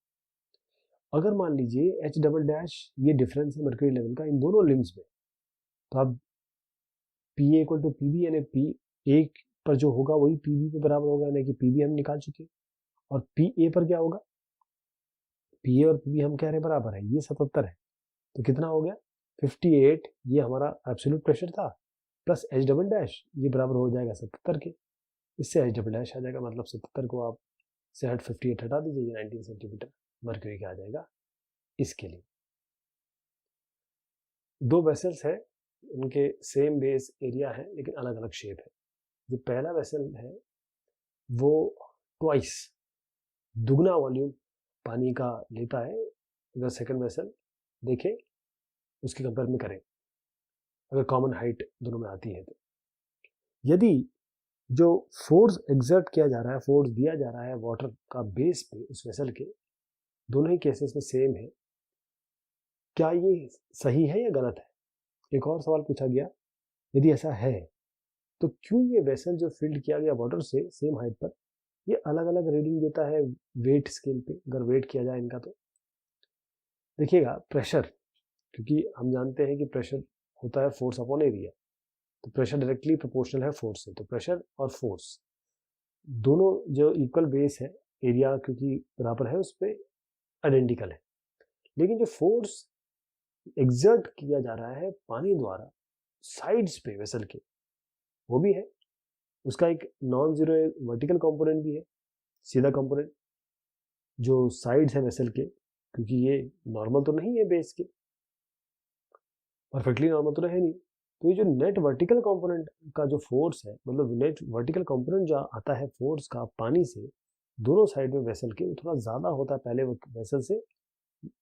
अगर मान लीजिए H डबल डैश ये डिफरेंस है मर्क्यूरी लेवल का इन दोनों लिम्स में, तो आप PA इक्वल टू PB यानी PA पर जो होगा वही PB के बराबर होगा, यानी कि PB हम निकाल चुके, और PA पर क्या होगा, PA और PB हम कह रहे बराबर है, ये 77 है, तो कितना हो गया 58, ये हमारा एब्सोल्यूट प्रेशर था, प्लस H डबल डैश ये बराबर हो जाएगा 77 के, इससे H डबल डैश आ जाएगा, मतलब 77 को आप से हट 58 हटा दीजिए, ये 19 सेंटीमीटर मर्क्यूरी का आ जाएगा। इसके लिए दो वेसल्स हैं, उनके सेम बेस एरिया है लेकिन अलग अलग शेप है। जो पहला वेसल है वो ट्वाइस दुगना वॉल्यूम पानी का लेता है, अगर सेकंड वेसल देखें उसके कंपेयर में करें, अगर कॉमन हाइट दोनों में आती है तो। यदि जो फोर्स एग्जर्ट किया जा रहा है, फोर्स दिया जा रहा है वाटर का बेस पे उस वेसल के, दोनों ही केसेस में सेम है, क्या ये सही है या गलत है? एक और सवाल पूछा गया, यदि ऐसा है तो क्यों ये वेसल जो फिल्ड किया गया वाटर से सेम हाइट पर, ये अलग अलग रीडिंग देता है वेट स्केल पे, अगर वेट किया जाए इनका तो। देखिएगा प्रेशर, क्योंकि हम जानते हैं कि प्रेशर होता है फोर्स अपॉन एरिया, तो प्रेशर डायरेक्टली प्रोपोर्शनल है फोर्स से, तो प्रेशर और फोर्स दोनों जो इक्वल बेस है, एरिया क्योंकि बराबर है उस पर आइडेंटिकल है, लेकिन जो फोर्स एग्जर्ट किया जा रहा है पानी द्वारा साइड्स पे वेसल के, वो भी है, उसका एक नॉन जीरो वर्टिकल कंपोनेंट भी है, सीधा कंपोनेंट जो साइड्स है वेसल के, क्योंकि ये नॉर्मल तो नहीं है बेस के, परफेक्टली नॉर्मल तो है नहीं, तो ये जो नेट वर्टिकल कंपोनेंट का जो फोर्स है, मतलब नेट वर्टिकल कंपोनेंट जो आता है फोर्स का पानी से दोनों साइड में वेसल के, वो थोड़ा ज़्यादा होता है पहले वेसल से,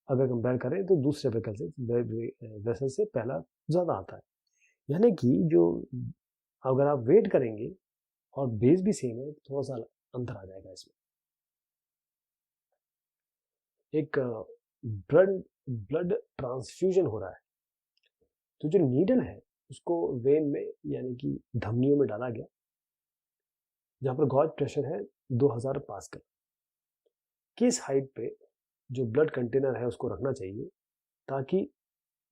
अगर कंपेयर करें तो दूसरे वेसल से पहला ज़्यादा आता है, यानी कि जो अगर आप वेट करेंगे और बेस भी सेम है, थोड़ा सा अंतर आ जाएगा इसमें। एक ब्लड ट्रांसफ्यूजन हो रहा है, तो जो नीडल है उसको वेन में यानी कि धमनियों में डाला गया, जहाँ पर गॉज प्रेशर है 2000 पास्कल। किस हाइट पे जो ब्लड कंटेनर है उसको रखना चाहिए ताकि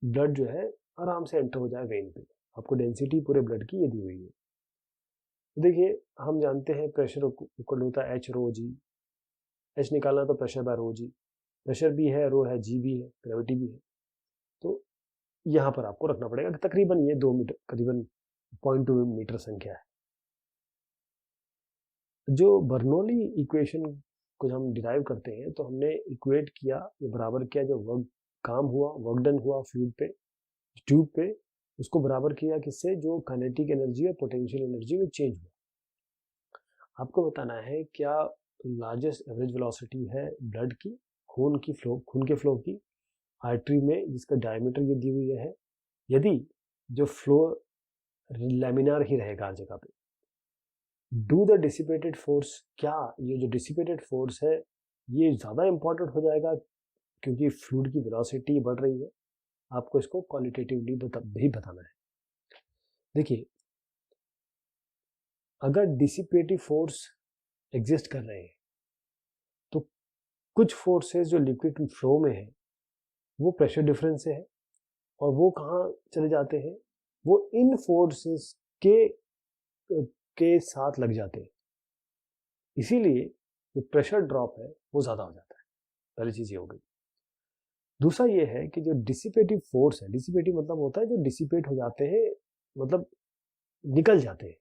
ब्लड जो है आराम से एंटर हो जाए वेन पे, आपको डेंसिटी पूरे ब्लड की ये दी हुई है। तो देखिए हम जानते हैं प्रेशर इक्वल होता है H रो जी, H निकालना तो pressure by rho g, pressure भी है, रो है, जी भी है, ग्रेविटी भी है, तो यहाँ पर आपको रखना पड़ेगा कि तकरीबन ये 2 मीटर, करीबन 0.2 मीटर संख्या है। जो बर्नौली इक्वेशन को हम डिराइव करते हैं तो हमने इक्वेट किया, ये बराबर किया, जो वर्क काम हुआ, वर्क डन हुआ फ्लूइड पे, ट्यूब पे, उसको बराबर किया किससे, जो काइनेटिक एनर्जी और पोटेंशियल एनर्जी में चेंज हुआ। आपको बताना है क्या लार्जेस्ट एवरेज वेलोसिटी है ब्लड की, खून के फ्लो की आर्टरी में, जिसका डायमीटर ये दी हुई है, यदि जो फ्लो लैमिनार ही रहेगा हर जगह पे, डू द डिसिपेटेड फोर्स, क्या ये जो डिसिपेटेड फोर्स है ये ज़्यादा इंपॉर्टेंट हो जाएगा क्योंकि फ्लूइड की वेलोसिटी बढ़ रही है, आपको इसको क्वालिटेटिवली भी बताना है। देखिए अगर डिसिपेटिव फोर्स एग्जिस्ट कर रहे हैं तो कुछ फोर्सेस जो लिक्विड फ्लो में है वो प्रेशर डिफरेंस से है, और वो कहाँ चले जाते हैं, वो इन फोर्सेस के साथ लग जाते हैं, इसीलिए जो प्रेशर ड्रॉप है वो ज़्यादा हो जाता है। पहली चीज़ ये हो गई। दूसरा ये है कि जो डिसिपेटिव फोर्स है, डिसिपेटिव मतलब होता है जो डिसिपेट हो जाते हैं, मतलब निकल जाते हैं,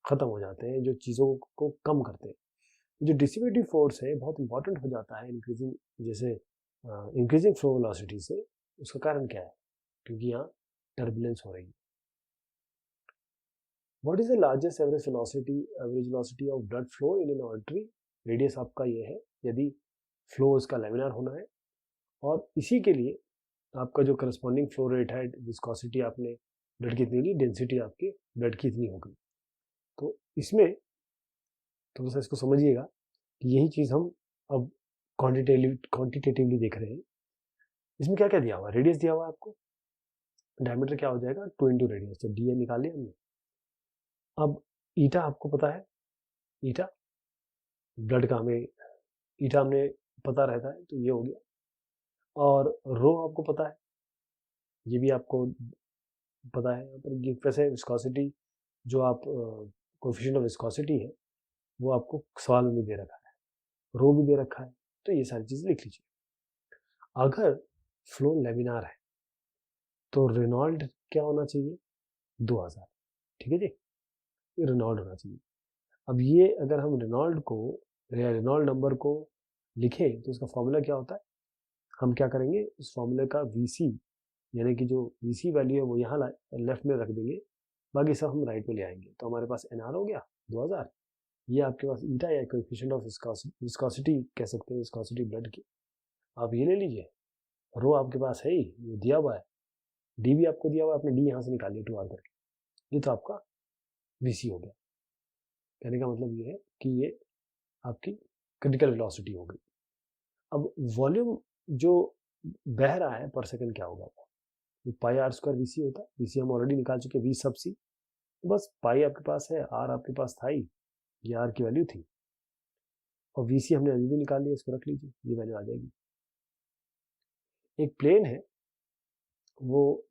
ख़त्म हो जाते हैं, जो चीज़ों को कम करते हैं। जो डिसिपेटिव फोर्स है बहुत इंपॉर्टेंट हो जाता है इंक्रीजिंग, जैसे इंक्रीजिंग फ्लो वेलोसिटी से। उसका कारण क्या है, क्योंकि यहाँ टर्बुलेंस हो रही है। What is the largest average velocity of blood flow in an artery? Radius आपका ये है यदि फ्लो इसका लेमिनार होना है, और इसी के लिए आपका जो करस्पॉन्डिंग फ्लो रेट है, विस्कोसिटी आपने ब्लड की इतनी ली, डेंसिटी आपकी ब्लड की इतनी होगी। तो इसमें थोड़ा सा इसको समझिएगा कि यही चीज़ हम अब क्वांटिटेटिवली देख रहे हैं। इसमें क्या क्या दिया हुआ है, रेडियस दिया हुआ है आपको, डायमीटर क्या हो जाएगा 2 इंटू रेडियस, तो डी निकाल लिया हमने। अब ईटा आपको पता है, ईटा ब्लड का हमें ईटा हमने पता रहता है, तो ये हो गया। और रो आपको पता है, ये भी आपको पता है। यहाँ पर वैसे विस्कोसिटी जो आप कोएफिशिएंट ऑफ विस्कोसिटी है वो आपको सवाल में भी दे रखा है, रो भी दे रखा है, तो ये सारी चीज़ें लिख लीजिए। अगर फ्लो लेमिनार है तो रेनॉल्ड क्या होना चाहिए 2000, ठीक है जी, ये रेनॉल्ड होना चाहिए। अब ये अगर हम रेनॉल्ड को या रेनॉल्ड नंबर को लिखें तो उसका फॉर्मूला क्या होता है, हम क्या करेंगे उस फॉर्मूले का वीसी यानी कि जो वीसी वैल्यू है वो यहाँ लेफ्ट में रख देंगे, बाकी सब हम राइट में ले आएंगे, तो हमारे पास एनआर हो गया 2000। ये आपके पास ईटा या कोएफिशिएंट ऑफ विस्कोसिटी कह सकते हैं, विस्कोसिटी ब्लड की, आप ये ले लीजिए। रो आपके पास है ही, ये दिया हुआ है, डी भी आपको दिया हुआ है, आपने डी यहाँ से निकाल लिया 2r करके, ये तो आपका वीसी हो गया। कहने का मतलब ये है कि ये आपकी क्रिटिकल वेलोसिटी हो गई। अब वॉल्यूम जो बह रहा है पर सेकंड क्या होगा, पाई आर स्क्वायर वीसी होता है, वीसी हम ऑलरेडी निकाल चुके, वी सब सी, बस पाई आपके पास है, आर आपके पास था ही, ये आर की वैल्यू थी, और वीसी हमने अभी भी निकाल लिया, इसको रख लीजिए, ये वैल्यू आ जाएगी। एक प्लेन है वो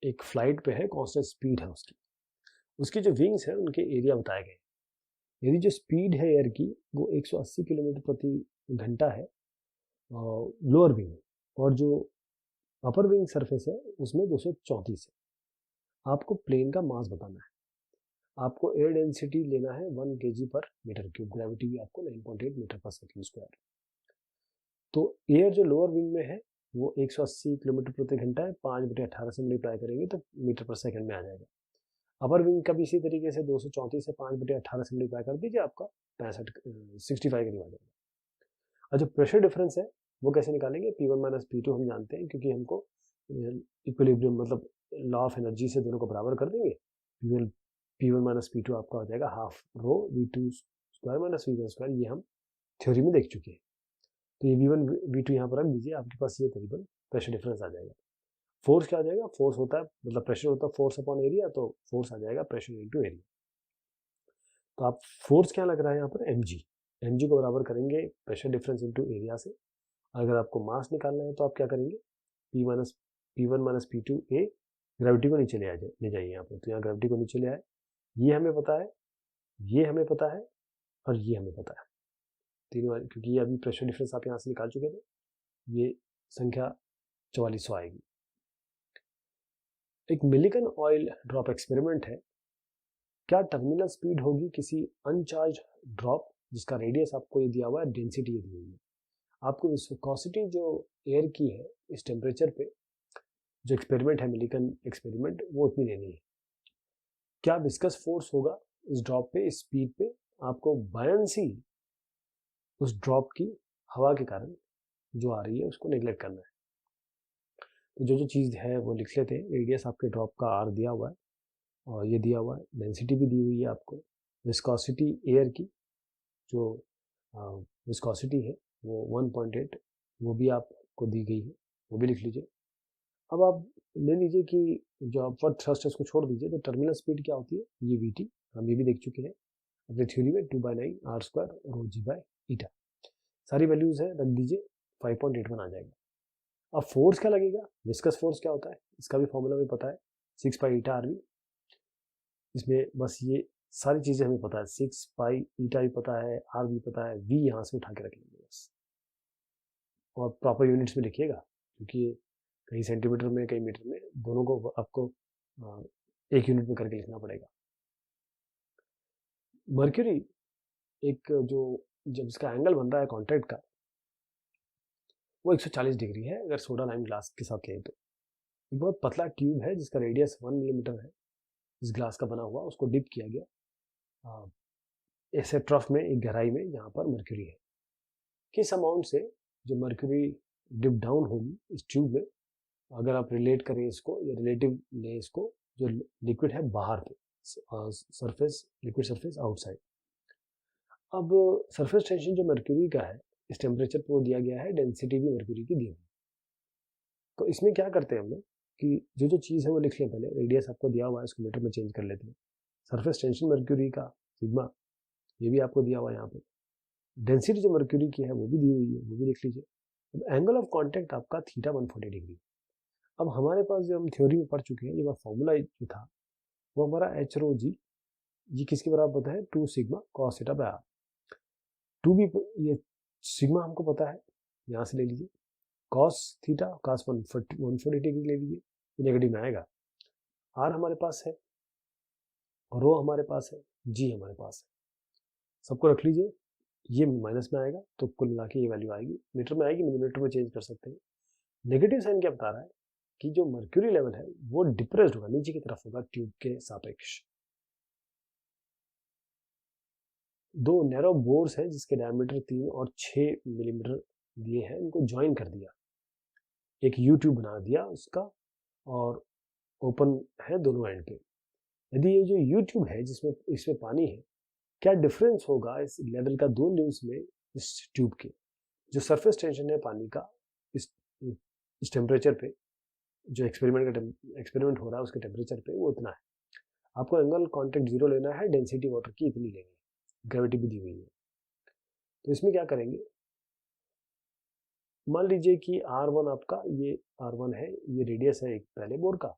एक फ्लाइट पे है, कांस्टेंट स्पीड है उसकी जो विंग्स है उनके एरिया बताए गए। यदि जो स्पीड है एयर की वो 180 किलोमीटर प्रति घंटा है लोअर विंग, और जो अपर विंग सरफेस है उसमें 234 है। आपको प्लेन का मास बताना है, आपको एयर डेंसिटी लेना है 1 kg पर मीटर क्यूब, ग्रेविटी भी आपको 9.8 मीटर पर सेकेंड स्क्वायर। तो एयर जो लोअर विंग में है वो 180 किलोमीटर प्रति घंटा है, 5/18 से मल्टीप्लाई करेंगे तो मीटर पर सेकंड में आ जाएगा। अपर विंग का भी इसी तरीके से 234 से 5/18 से मल्टीप्लाई कर दीजिए, आपका 65 करीब आ जाएगा। और जो प्रेशर डिफरेंस है वो कैसे निकालेंगे, P1 माइनस P2 हम जानते हैं, क्योंकि हमको इक्विलिब्रियम मतलब लॉ ऑफ एनर्जी से दोनों को बराबर कर देंगे। P1 माइनस P2 आपका हो जाएगा half rho V2 square minus V1 square, ये हम थ्योरी में देख चुके हैं। तो ये V1 V2 यहाँ पर रख दीजिए, आपके पास ये तकरीबन प्रेशर डिफरेंस आ जाएगा। फोर्स क्या आ जाएगा, फोर्स होता है मतलब प्रेशर होता है फोर्स अपॉन एरिया, तो फोर्स आ जाएगा प्रेशर इनटू एरिया। तो आप फोर्स क्या लग रहा है यहाँ पर mg को बराबर करेंगे प्रेशर डिफरेंस इनटू एरिया से। अगर आपको मास निकालना है तो आप क्या करेंगे, P1 माइनस P2 ए, ग्रेविटी को नीचे ले जाइए यहाँ पर, तो यहाँ ग्रेविटी को नीचे ले आए, ये हमें पता है, ये हमें पता है, और ये हमें पता है तीनों वाली, क्योंकि ये अभी प्रेशर डिफरेंस आप यहाँ से निकाल चुके थे, ये संख्या 4400 आएगी। एक मिलिकन ऑयल ड्रॉप एक्सपेरिमेंट है, क्या टर्मिनल स्पीड होगी किसी अनचार्ज ड्रॉप जिसका रेडियस आपको ये दिया हुआ है, डेंसिटी ये दी हुई है, आपको विस्कोसिटी जो एयर की है इस टेम्परेचर पे, जो एक्सपेरिमेंट है मिलिकन एक्सपेरिमेंट, वो उतनी लेनी है। क्या विस्कस फोर्स होगा इस ड्रॉप पे, इस स्पीड पे, आपको बायंसी उस ड्रॉप की हवा के कारण जो आ रही है उसको नेग्लेक्ट करना है। तो जो जो चीज़ है वो लिख लेते हैं, रेडियस आपके ड्रॉप का आर दिया हुआ है, और ये दिया हुआ है, डेंसिटी भी दी हुई है आपको, विस्कोसिटी एयर की जो विस्कोसिटी है वो 1.8 वो भी आपको दी गई है, वो भी लिख लीजिए। अब आप ले लीजिए कि जो अपवर्ड थ्रस्ट है उसको छोड़ दीजिए, तो टर्मिनल स्पीड क्या होती है, ये वीटी हम ये भी देख चुके हैं अपने थ्योरी में, 2/9 r square rho g by eta, सारी वैल्यूज है रख दीजिए, 5.81 आ जाएगा। अब फोर्स क्या लगेगा, विस्कस फोर्स क्या होता है, इसका भी फॉर्मूला भी पता है, 6 पाई ईटा आर वी, इसमें बस ये सारी चीज़ें हमें पता है, 6 पाई ईटा भी पता है, आर भी पता है, वी यहाँ से उठा के रख लेंगे बस, और प्रॉपर यूनिट्स में लिखिएगा, क्योंकि कहीं सेंटीमीटर में कहीं मीटर में, दोनों को आपको एक यूनिट में करके लिखना पड़ेगा। मर्क्यूरी एक जो जब इसका एंगल बन रहा है कॉन्टैक्ट का वो 140 डिग्री है, अगर सोडा लाइम ग्लास के साथ लें तो। एक बहुत पतला ट्यूब है जिसका रेडियस 1 मिलीमीटर है, इस ग्लास का बना हुआ, उसको डिप किया गया ऐसे ट्रफ में, एक गहराई में जहाँ पर मर्क्यूरी है। किस अमाउंट से जो मर्क्यूरी डिप डाउन होगी इस ट्यूब में, अगर आप रिलेट करें इसको या रिलेटिव लें इसको, जो लिक्विड है बाहर पे सरफेस, लिक्विड सरफेस आउटसाइड। अब सरफेस टेंशन जो मर्क्यूरी का है इस टेम्परेचर पर दिया गया है, डेंसिटी भी मर्क्यूरी की दी हुई। तो इसमें क्या करते हैं हम लोग, कि जो चीज़ है वो लिख लें पहले। रेडियस आपको दिया हुआ है, उसको मीटर में चेंज कर लेते हैं। सरफेस टेंशन मर्क्यूरी का सिग्मा, ये भी आपको दिया हुआ है यहाँ पे। डेंसिटी जो मर्क्यूरी की है वो भी दी हुई है, वो भी लिख लीजिए। अब एंगल ऑफ कांटेक्ट आपका थीटा 140 डिग्री। अब हमारे पास जो हम थ्योरी में पढ़ चुके हैं, ये फॉर्मूला जो था वो हमारा एच रो जी, ये किसके बराबर होता है, 2 sigma cos theta by r. 2 भी ये सिग्मा हमको पता है, यहाँ से ले लीजिए। कॉस थीटा कॉस 140 डिग्री ले लीजिए, नेगेटिव में आएगा। आर हमारे पास है, रो हमारे पास है, जी हमारे पास है, सबको रख लीजिए। ये माइनस में आएगा तो कुल मिला के ये वैल्यू आएगी, मीटर में आएगी, मिलीमीटर में चेंज कर सकते हैं। नेगेटिव साइन क्या बता रहा है कि जो मर्क्यूरी लेवल है वो डिप्रेस्ड होगा, नीचे की तरफ होगा ट्यूब के सापेक्ष। 2 नैरो बोर्स है जिसके डायमीटर 3 और 6 मिलीमीटर दिए हैं, इनको ज्वाइन कर दिया, एक यू ट्यूब बना दिया उसका, और ओपन है दोनों एंड पे। यदि ये जो यू ट्यूब है जिसमें इसमें पानी है, क्या डिफरेंस होगा इस लेवल का 2 ल्यूम्स में, इस ट्यूब के जो सरफेस टेंशन है पानी का इस टेम्परेचर पे, जो एक्सपेरिमेंट हो रहा है उसके टेम्परेचर पे, वो इतना है। आपको एंगल कांटेक्ट 0 लेना है, डेंसिटी वाटर की इतनी लेनी है, ग्रेविटी भी दी हुई है। तो इसमें क्या करेंगे, मान लीजिए कि R1 आपका, ये R1 है, ये रेडियस है एक पहले बोर का,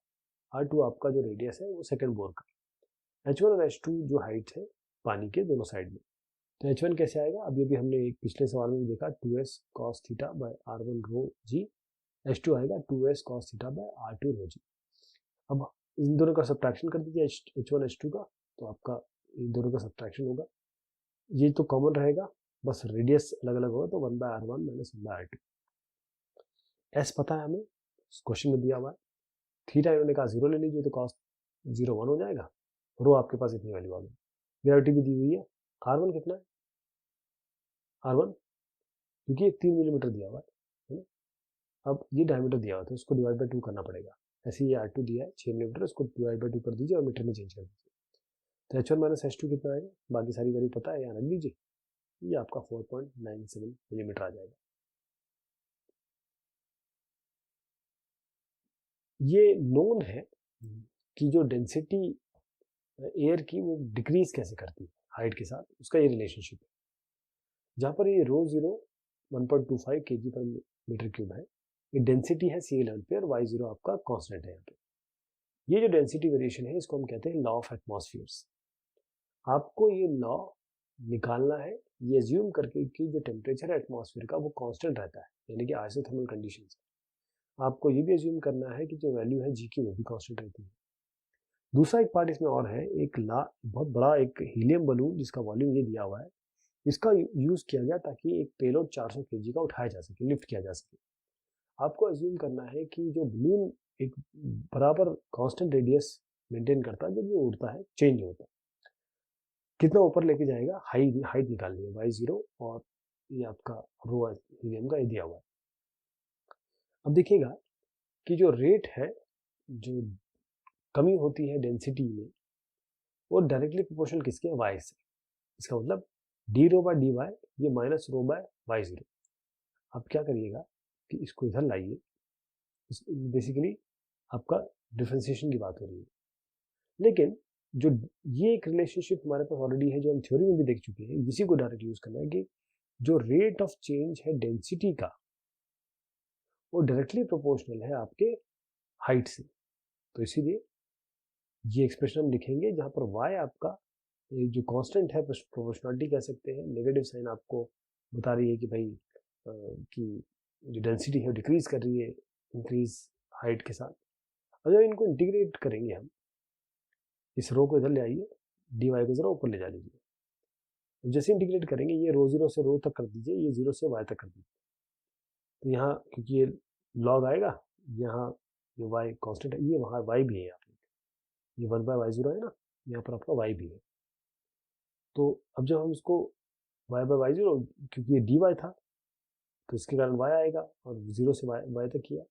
R2 आपका जो रेडियस है वो सेकंड बोर का, H1 और H2 जो हाइट है पानी के दोनों साइड में। तो H1 कैसे आएगा, अब ये भी हमने एक पिछले सवाल में भी देखा, 2s cos theta by R1 rho g. H2 आएगा 2s cos theta by R2 rho g. अब इन दोनों का सब्ट्रैक्शन कर दीजिए, H1 H2 का, तो आपका इन दोनों का सब्ट्रैक्शन होगा, ये तो कॉमन रहेगा, बस रेडियस अलग अलग होगा, तो 1 bye R1 minus 1 bye R2। S पता है हमें, क्वेश्चन में दिया हुआ है। थीटा इन्होंने कहा 0 ले लीजिए, तो कॉस 0 1 हो जाएगा, रो आपके पास इतनी वैल्यू आ गई। ग्रेविटी भी दी हुई है, R1 कितना है, R1 क्योंकि 3 मिलीमीटर दिया हुआ है ना, अब ये डायमीटर दिया हुआ था, उसको डिवाइड बाय 2 करना पड़ेगा। ऐसे ये R2 दिया है 6 मिलीमीटर, उसको डिवाइड बाय 2 कर दीजिए और मीटर में चेंज कर दीजिए। तो H1 माइनस H2 कितना आएगा, बाकी सारी वैल्यू पता है, यहाँ रख दीजिए, ये आपका 4.97 मिलीमीटर आ जाएगा। ये नोन है कि जो डेंसिटी एयर की वो डिक्रीज कैसे करती है हाइट के साथ, उसका ये रिलेशनशिप है। जहाँ पर ये रो 0 1.25 kg पर मीटर क्यूब है, ये डेंसिटी है सी लेवल पे, और y0 आपका कांस्टेंट है यहाँ पे। ये जो डेंसिटी वेरिएशन है इसको हम कहते हैं लॉ ऑफ एटमॉस्फेयर्स। आपको ये लॉ निकालना है, ये एज्यूम करके कि जो टेम्परेचर है एटमॉस्फेयर का वो कांस्टेंट रहता है, यानी कि आइसोथर्मल कंडीशंस। आपको ये भी एज्यूम करना है कि जो वैल्यू है जी की वो भी कांस्टेंट रहती है। दूसरा एक पार्ट इसमें और है, एक बहुत बड़ा एक हीलियम बलून जिसका वॉल्यूम ये दिया हुआ है, इसका यूज किया गया ताकि एक पेलोड 400 kg का उठाया जा सके, लिफ्ट किया जा सके। आपको एज्यूम करना है कि जो बलून एक बराबर कांस्टेंट रेडियस मेंटेन करता है, जब ये उड़ता है चेंज होता है, कितना ऊपर लेके जाएगा, हाइट निकालनी है y0, और ये आपका रो हीलियम का ये दिया हुआ है। अब देखिएगा कि जो रेट है, जो कमी होती है डेंसिटी में, वो डायरेक्टली प्रोपोर्शनल किसके, y से। इसका मतलब डी रो बाय डी वाई, ये माइनस रो बाय y0। आप क्या करिएगा कि इसको इधर लाइए, बेसिकली आपका डिफरेंशिएशन की बात हो रही है, लेकिन जो ये एक रिलेशनशिप हमारे पास ऑलरेडी है, जो हम थ्योरी में भी देख चुके हैं, इसी को डायरेक्ट यूज करना है कि जो रेट ऑफ चेंज है डेंसिटी का, वो डायरेक्टली प्रोपोर्शनल है आपके हाइट से। तो इसीलिए ये एक्सप्रेशन हम लिखेंगे जहां पर y आपका जो कांस्टेंट है, प्रोपोर्शनलिटी कह सकते हैं, नेगेटिव साइन आपको बता रही है कि भाई कि जो डेंसिटी है डिक्रीज कर रही है इंक्रीज हाइट के साथ। और जब इनको इंटीग्रेट करेंगे हम, इस रो को इधर ले आइए, डी वाई को जरा ऊपर ले जा लीजिए। जैसे इंटीग्रेट करेंगे, ये रो 0 से रो तक कर दीजिए, ये 0 से y तक कर दीजिए। तो यहाँ क्योंकि ये लॉग आएगा, यहाँ ये y कांस्टेंट है, ये वहाँ y भी है, यहाँ पे ये 1 बाय y0 है ना, यहाँ पर आपका y भी है। तो अब जब हम इसको y बाय y0, क्योंकि ये dy था तो इसके कारण y आएगा, और 0 से y तक किया।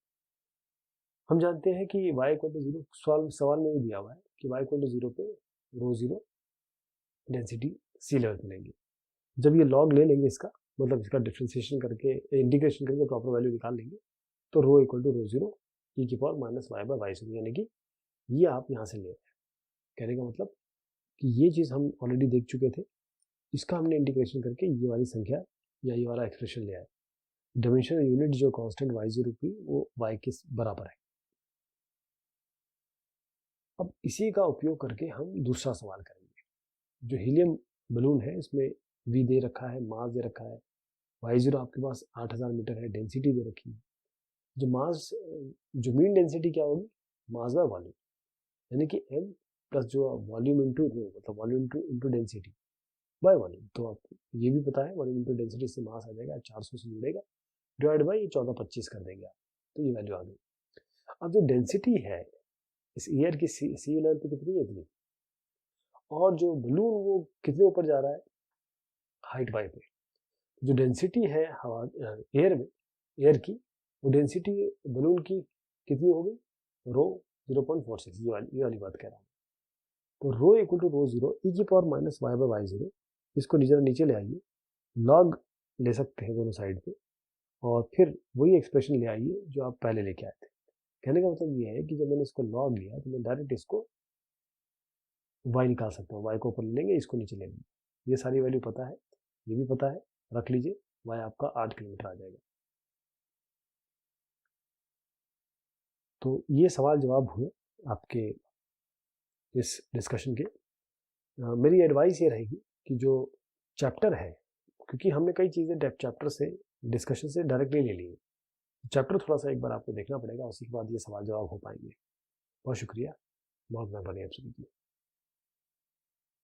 हम जानते हैं कि y इक्वल टू 0, सवाल में भी दिया हुआ है कि y इक्वल टू 0 पे रो 0 डेंसिटी सी लेवल पे लेंगे। जब ये लॉग ले लेंगे इसका, मतलब इसका डिफ्रेंसिएशन करके इंटीग्रेशन करके प्रॉपर वैल्यू निकाल लेंगे, तो rho equal to row 0 e की power minus y by y zero, यानी कि ये आप यहाँ से ले रहे हैं। कहने का मतलब कि ये चीज़ हम ऑलरेडी देख चुके थे, इसका हमने इंटीग्रेशन करके ये वाली संख्या या ये वाला एक्सप्रेशन ले आए। डायमेंशनल यूनिट जो कांस्टेंट वाई जीरो की वो वाई के बराबर है। अब इसी का उपयोग करके हम दूसरा सवाल करेंगे। जो हीलियम बलून है इसमें वी दे रखा है, मास दे रखा है, वाई जीरो आपके पास 8000 मीटर है, डेंसिटी दे रखी है। जो मास, जो मीन डेंसिटी क्या होगी, मास बाय वॉल्यूम, यानी कि m प्लस जो वॉल्यूम इंटू रो, मतलब volume into density by volume. तो आपको ये भी पता है वॉल्यूम इंटू डेंसिटी से मास आ जाएगा 400 से जुड़ेगा, डिवाइड बाई 1425 कर देंगे आप, तो ये वैल्यू आ गई। अब जो डेंसिटी है इस एयर की सी लेवल पे कितनी है, इतनी, और जो बलून वो कितने ऊपर जा रहा है, हाइट वाई पे। जो डेंसिटी है हवा एयर में, एयर की, वो डेंसिटी बलून की कितनी हो गई, रो 0.46, ये वाली बात कह रहा हूँ। तो rho equal to rho zero e की power minus y by y zero, इसको नीचे ले आइए, लॉग ले सकते हैं दोनों साइड पे, और फिर वही एक्सप्रेशन ले आइए जो आप पहले लेके आए थे। कहने का मतलब ये है कि जब मैंने इसको लॉग लिया तो मैं डायरेक्ट इसको वाई निकाल सकता हूँ, वाई को ऊपर ले लेंगे, इसको नीचे ले लेंगे। ये सारी वैल्यू पता है, ये भी पता है, रख लीजिए, वाई आपका 8 किलोमीटर आ जाएगा। तो ये सवाल जवाब हुए आपके इस डिस्कशन के। मेरी एडवाइस ये रहेगी कि जो चैप्टर है, क्योंकि हमने कई चीज़ें चैप्टर से डिस्कशन से डायरेक्टली ले ली है, चैप्टर थोड़ा सा एक बार आपको देखना पड़ेगा, उसी के बाद ये सवाल जवाब हो पाएंगे। बहुत शुक्रिया, बहुत मेहरबानी आप सभी की।